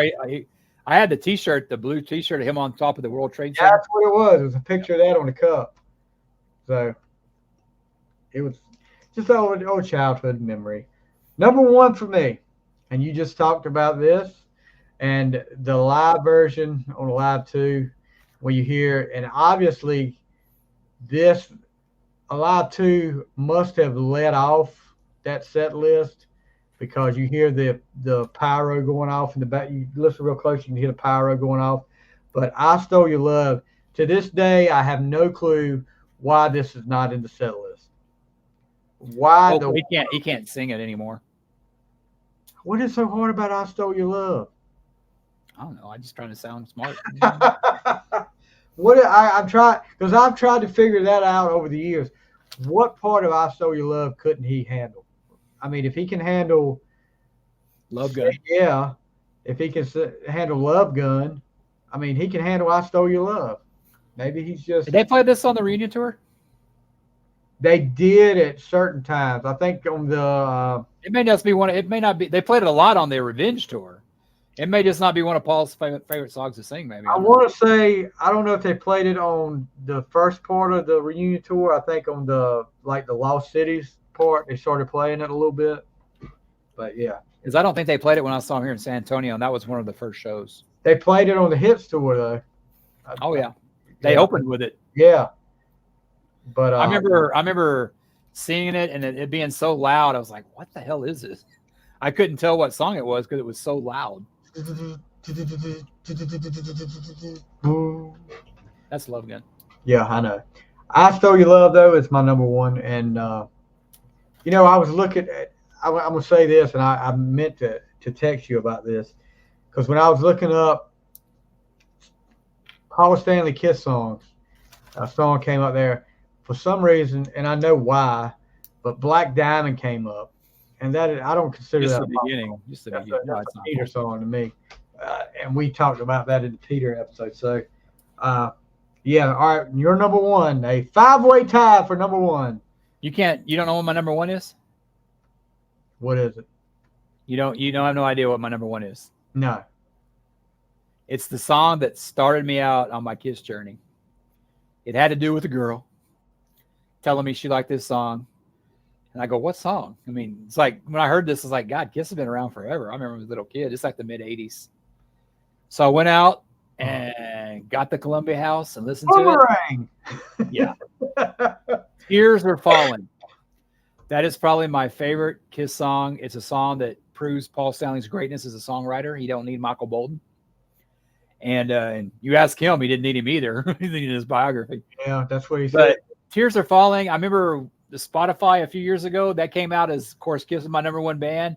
I had the T-shirt, the blue T-shirt of him on top of the World Trade Center.
That's what it was. It was a picture of that on the cup. So it was just an old childhood memory. Number 1 for me, and you just talked about this, and the live version on Alive 2, where you hear, and obviously this Alive 2 must have led off that set list because you hear the pyro going off in the back. You listen real close, you can hear the pyro going off. But I Stole Your Love, to this day, I have no clue why this is not in the set list. Why
he can't sing it anymore.
What is so hard about I Stole Your Love?
I don't know. I'm just trying to sound smart.
I'm trying, because I've tried to figure that out over the years. What part of I Stole Your Love couldn't he handle? I mean, if he can handle
Love Gun,
yeah. If he can handle Love Gun, I mean, he can handle I Stole Your Love. Maybe he's just.
Did they play this on the reunion tour?
They did at certain times. I think on the.
It may just be one. It may not be. They played it a lot on their Revenge tour. It may just not be one of Paul's favorite songs to sing. Maybe.
I want to say I don't know if they played it on the first part of the reunion tour. I think on the Lost Cities part, they started playing it a little bit. But yeah,
because I don't think they played it when I saw them here in San Antonio, and that was one of the first shows.
They played it on the Hits tour though.
Oh yeah, they opened with it.
Yeah, but
I remember seeing it and it being so loud. I was like, "What the hell is this?" I couldn't tell what song it was because it was so loud. That's Love Gun.
Yeah, I know. I Stole Your Love, though, is my number one. And, I was looking at, I'm going to say this, and I meant to text you about this. Because when I was looking up Paul Stanley Kiss songs, a song came up there for some reason, and I know why, but Black Diamond came up. And I don't consider
Just
that
the beginning. Just the beginning. No,
that's
it's
a
not.
Peter song to me. And we talked about that in the Peter episode. So, yeah, all right, you're number one. A 5-way tie for number one.
You don't know what my number one is?
What is it?
You have no idea what my number one is.
No.
It's the song that started me out on my Kiss journey. It had to do with a girl telling me she liked this song. And I go, what song? I mean, it's like when I heard this, it's like, God, Kiss has been around forever. I remember when I was a little kid. It's like the mid-'80s. So I went out and got the Columbia House and listened to it. Yeah. Tears Are Falling. That is probably my favorite Kiss song. It's a song that proves Paul Stanley's greatness as a songwriter. He don't need Michael Bolton. And you ask him, he didn't need him either. He needed his biography.
Yeah, that's what he said.
But Tears Are Falling. I remember the Spotify a few years ago that came out as, of course, Kiss is my number one band,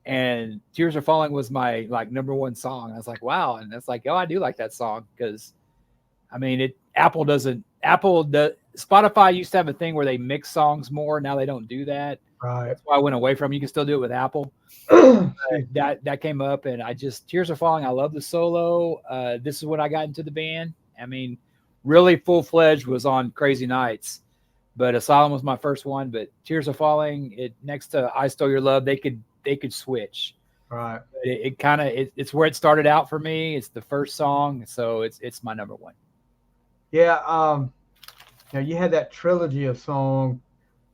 and Tears Are Falling was my number one song. I was like, wow, and it's like, oh, I do like that song because, I mean, Spotify used to have a thing where they mix songs more. Now they don't do that.
Right.
That's why I went away from. You can still do it with Apple. That came up, and Tears Are Falling. I love the solo. This is when I got into the band. I mean, really full-fledged was on Crazy Nights, but Asylum was my first one. But Tears Are Falling, next to I Stole Your Love, they could switch.
Right.
It's where it started out for me. It's the first song, so it's my number one.
Yeah. You had that trilogy of song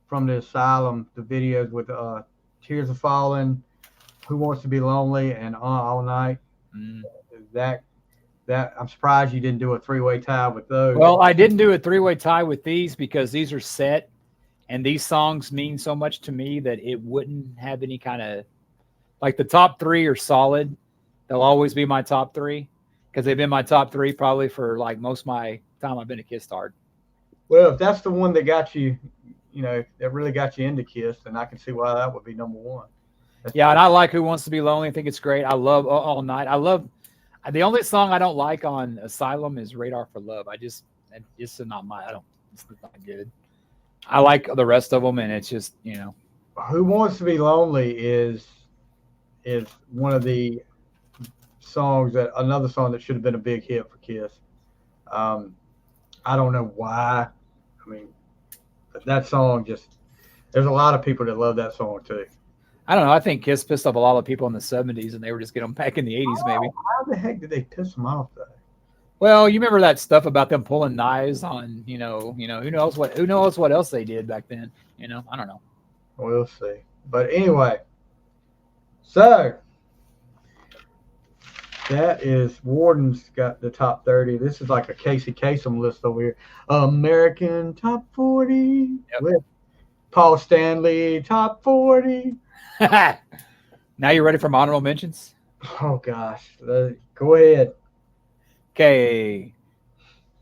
from the Asylum, the videos with Tears Are Falling, Who Wants to Be Lonely, and All Night. That I'm surprised you didn't do a 3-way tie with those.
Well, I didn't do a 3-way tie with these because these are set, and these songs mean so much to me that it wouldn't have any kind of the top 3 are solid. They'll always be my top 3 because they've been my top 3 probably for most of my time I've been a Kiss star.
Well, if that's the one that got you, that really got you into Kiss, then I can see why that would be number one.
Yeah, and I like Who Wants to Be Lonely. I think it's great. I love All Night. The only song I don't like on Asylum is Radar for Love. It's not it's not good. I like the rest of them, and it's just,
Who Wants to Be Lonely is one of the another song that should have been a big hit for Kiss. I don't know why. I mean, but that song there's a lot of people that love that song too.
I don't know. I think Kiss pissed off a lot of people in the 70s, and they were just getting them back in the 80s, maybe.
How the heck did they piss them off, though?
Well, you remember that stuff about them pulling knives on, who knows what else they did back then? I don't know.
We'll see. But anyway, so that is Warden's got the top 30. This is like a Casey Kasem list over here. American Top 40 with Paul Stanley Top 40.
Now you're ready for my honorable mentions?
Oh, gosh. Go ahead.
Okay.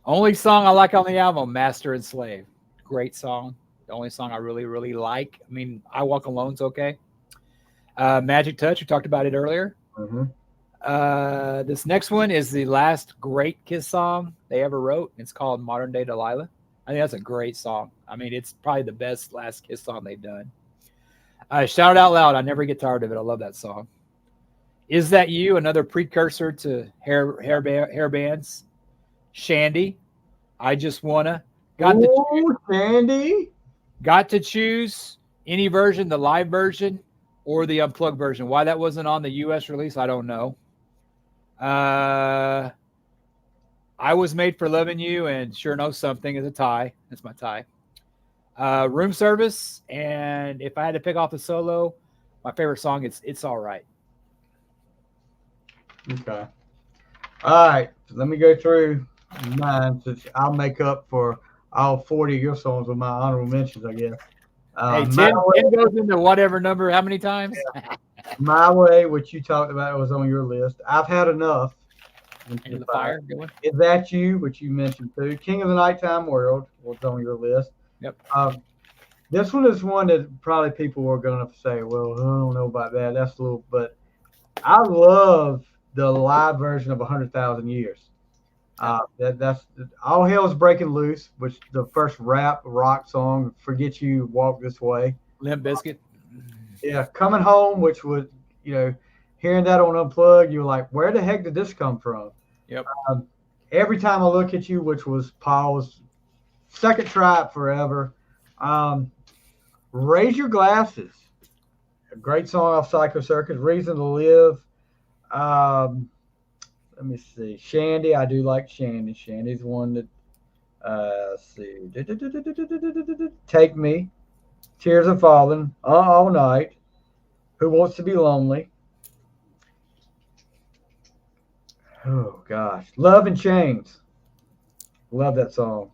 Only song I like on the album, Master and Slave. Great song. The only song I really, really like. I mean, I Walk Alone's okay. Magic Touch, we talked about it earlier.
Mm-hmm.
This next one is the last great Kiss song they ever wrote. It's called Modern Day Delilah. I think that's a great song. I mean, it's probably the best last Kiss song they've done. Shout It Out Loud. I never get tired of it. I love that song. Is That You? Another precursor to hair bands. Shandy. I Just Wanna.
Shandy.
Got to choose any version, the live version or the unplugged version. Why that wasn't on the U.S. release, I don't know. I Was Made for Loving You, and Sure Know Something is a tie. That's my tie. Room Service, and if I had to pick off the solo, my favorite song is It's All Right.
Okay. All right. So let me go through mine, since I'll make up for all 40 of your songs with my honorable mentions, I guess.
Hey, 10 goes into whatever number, how many times?
My Way, which you talked about, was on your list. I've Had Enough
Into the Fire. Good one.
Is That You, which you mentioned too. King of the Nighttime World was on your list.
Yep.
This one is one that probably people are going to say, well, I don't know about that. That's a little, but I love the live version of 100,000 Years. That's All Hell's Breaking Loose, which the first rap rock song, Forget You, Walk This Way.
Limp Bizkit.
Yeah, Coming Home, which was, hearing that on Unplugged, you're like, where the heck did this come from?
Yep.
Every Time I Look at You, which was Paul's second try at Forever. Raise Your Glasses, a great song off Psycho Circus. Reason to Live. Let me see. Shandy, I do like Shandy. Shandy's one that, let's see. Take Me. Tears Are Falling. All Night. Who Wants to Be Lonely. Oh, gosh. Love in Chains. Love that song.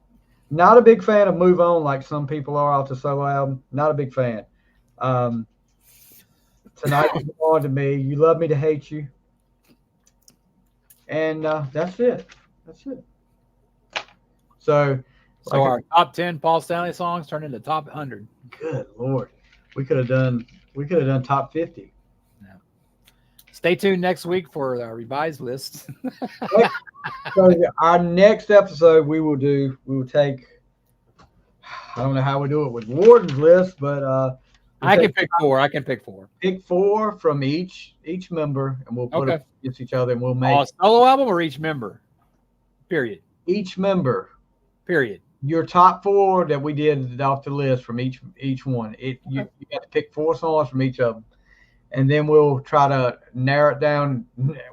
Not a big fan of Move On like some people are off the solo album. Not a big fan. Tonight Is On to Me. You Love Me to Hate You. And that's it. So
our top 10 Paul Stanley songs turned into top 100.
Good Lord. We could have done top 50.
Yeah. Stay tuned next week for our revised list.
So our next episode we will take, I don't know how we do it with Warden's list, but
I can pick four.
Pick four from each member, and we'll put them against each other, and we'll make
solo album or each member. Period.
Each member.
Period.
Your top four that we did off the list from each one. You got to pick 4 songs from each of them, and then we'll try to narrow it down.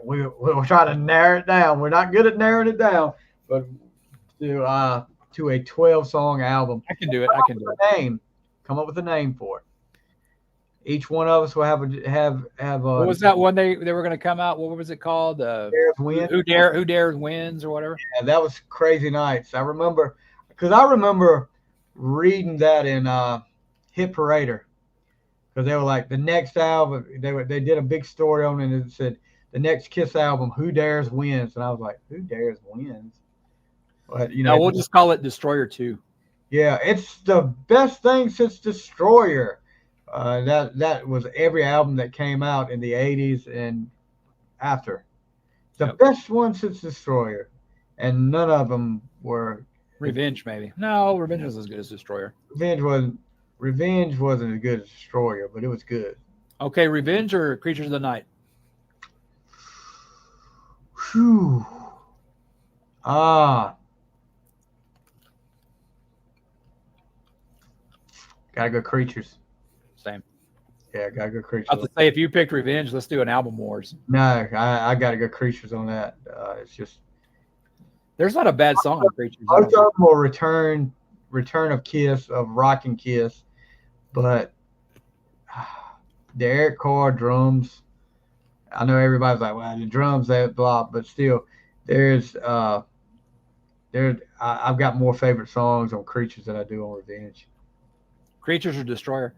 We'll try to narrow it down. We're not good at narrowing it down, but to a 12-song album.
I can do it.
Come up with a name for it. Each one of us will have
what was that one they were going to come out? What was it called? Who Dares Wins or whatever.
Yeah, that was Crazy Nights. I remember reading that in Hit Parader, because they were like, the next album, they did a big story on it, and it said the next Kiss album, Who Dares Wins, and I was like, Who Dares Wins? But
we'll just call it Destroyer 2.
Yeah, it's the best thing since Destroyer. That was every album that came out in the 80s and after. The best one since Destroyer, and none of them were.
Revenge, maybe. No, Revenge was as good as Destroyer.
Revenge wasn't as good as Destroyer, but it was good.
Okay, Revenge or Creatures of the Night?
Whew. Gotta go Creatures.
Same.
Yeah, gotta go Creatures.
I was to say, if you picked Revenge, let's do an album wars.
No, I gotta go Creatures on that. It's just.
There's not a bad song on Creatures.
Most of them will return of Kiss, of Rockin' Kiss, but the Eric Carr drums. I know everybody's like, well, the drums, that blah, but still, I've got more favorite songs on Creatures than I do on Revenge.
Creatures or Destroyer?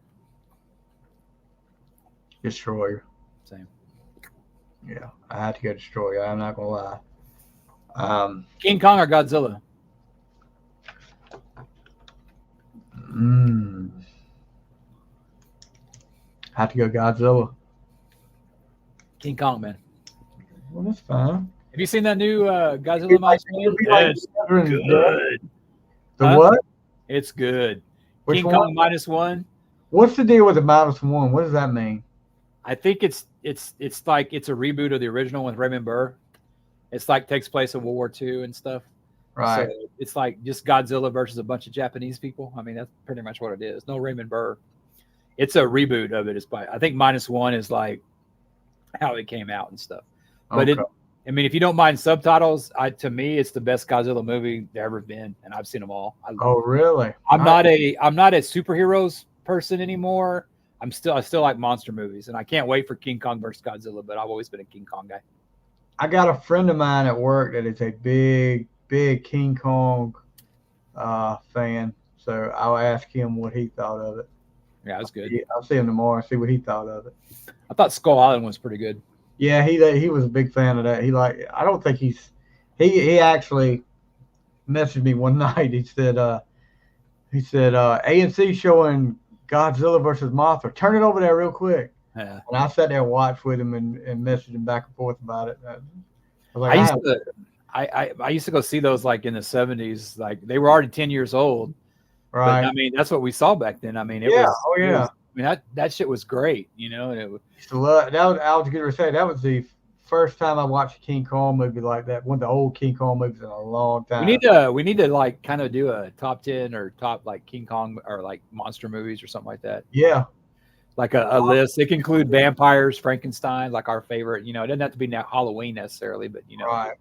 Destroyer.
Same.
Yeah, I had to go Destroyer. I'm not gonna lie.
King Kong or Godzilla?
I have to go Godzilla.
King Kong, man.
Well, that's fine.
Have you seen that new Godzilla Minus One?
It's good. The what?
It's good.
Which
King
one?
Kong -1.
What's the deal with the -1? What does that mean?
I think it's like it's a reboot of the original with Raymond Burr. It's like takes place in World War II and stuff.
Right.
So it's like just Godzilla versus a bunch of Japanese people. I mean, that's pretty much what it is. No Raymond Burr. It's a reboot of it. I think -1 is like how it came out and stuff. But if you don't mind subtitles, to me, it's the best Godzilla movie there ever been, and I've seen them all.
Oh, really?
I'm not a superheroes person anymore. I still like monster movies, and I can't wait for King Kong versus Godzilla. But I've always been a King Kong guy.
I got a friend of mine at work that is a big King Kong fan, so I'll ask him what he thought of it.
Yeah, that's good.
I'll see him tomorrow and see what he thought of it.
I thought Skull Island was pretty good.
Yeah, he was a big fan of that. I don't think he's He actually messaged me one night. He said ANC showing Godzilla versus Mothra. Turn it over there real quick.
Yeah.
And I sat there and watched with him and messaged him back and forth about it. I was like,
I used to go see those like in the 70s. Like they were already 10 years old.
right.
But I mean, that's what we saw back then. I mean, it
Yeah.
was.
Oh, yeah.
I mean, that shit was great, you know. And it was,
Used to love that. I was going to say that was the first time I watched a King Kong movie like that. One of the old King Kong movies in a long time.
we need to like kind of do a top 10 or top like King Kong or like monster movies or something like that.
Yeah.
Like a list. It can include vampires, Frankenstein, like our favorite. You know, it doesn't have to be Halloween necessarily, but you know.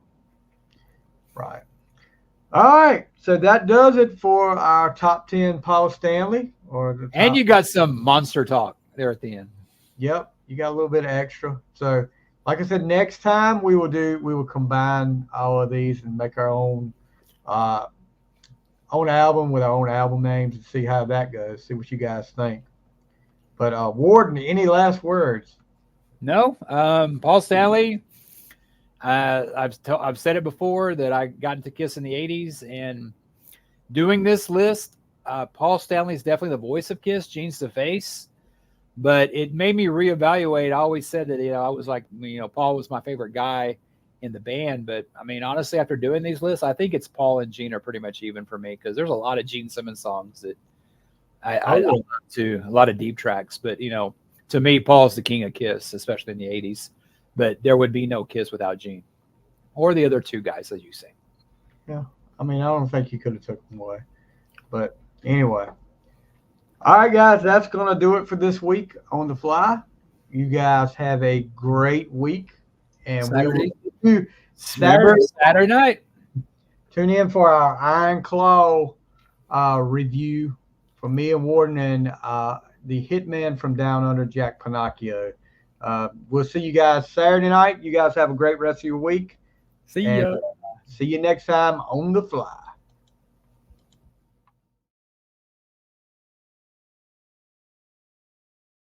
Right. All right. So that does it for our top 10 Paul Stanley.
And you got some monster talk there at the end.
Yep. You got a little bit of extra. So like I said, next time we will combine all of these and make our own album with our own album names and see how that goes. See what you guys think. But Warden, any last words?
No. Paul Stanley. I've said it before that I got into Kiss in the 80s, and doing this list, Paul Stanley is definitely the voice of Kiss. Gene's the face. But it made me reevaluate. I always said that, I was like, Paul was my favorite guy in the band. But I mean, honestly, after doing these lists, I think it's Paul and Gene are pretty much even for me, because there's a lot of Gene Simmons songs that I love too, a lot of deep tracks. But, to me, Paul's the king of Kiss, especially in the 80s. But there would be no Kiss without Gene or the other two guys, as you say.
Yeah. I mean, I don't think you could have took them away. But anyway. All right, guys, that's going to do it for this week on The Fly. You guys have a great week. And
Saturday.
Saturday
night.
Tune in for our Iron Claw review from me and Warden and the hitman from Down Under, Jack Pinocchio. We'll see you guys Saturday night. You guys have a great rest of your week.
See ya.
See you next time on The Fly.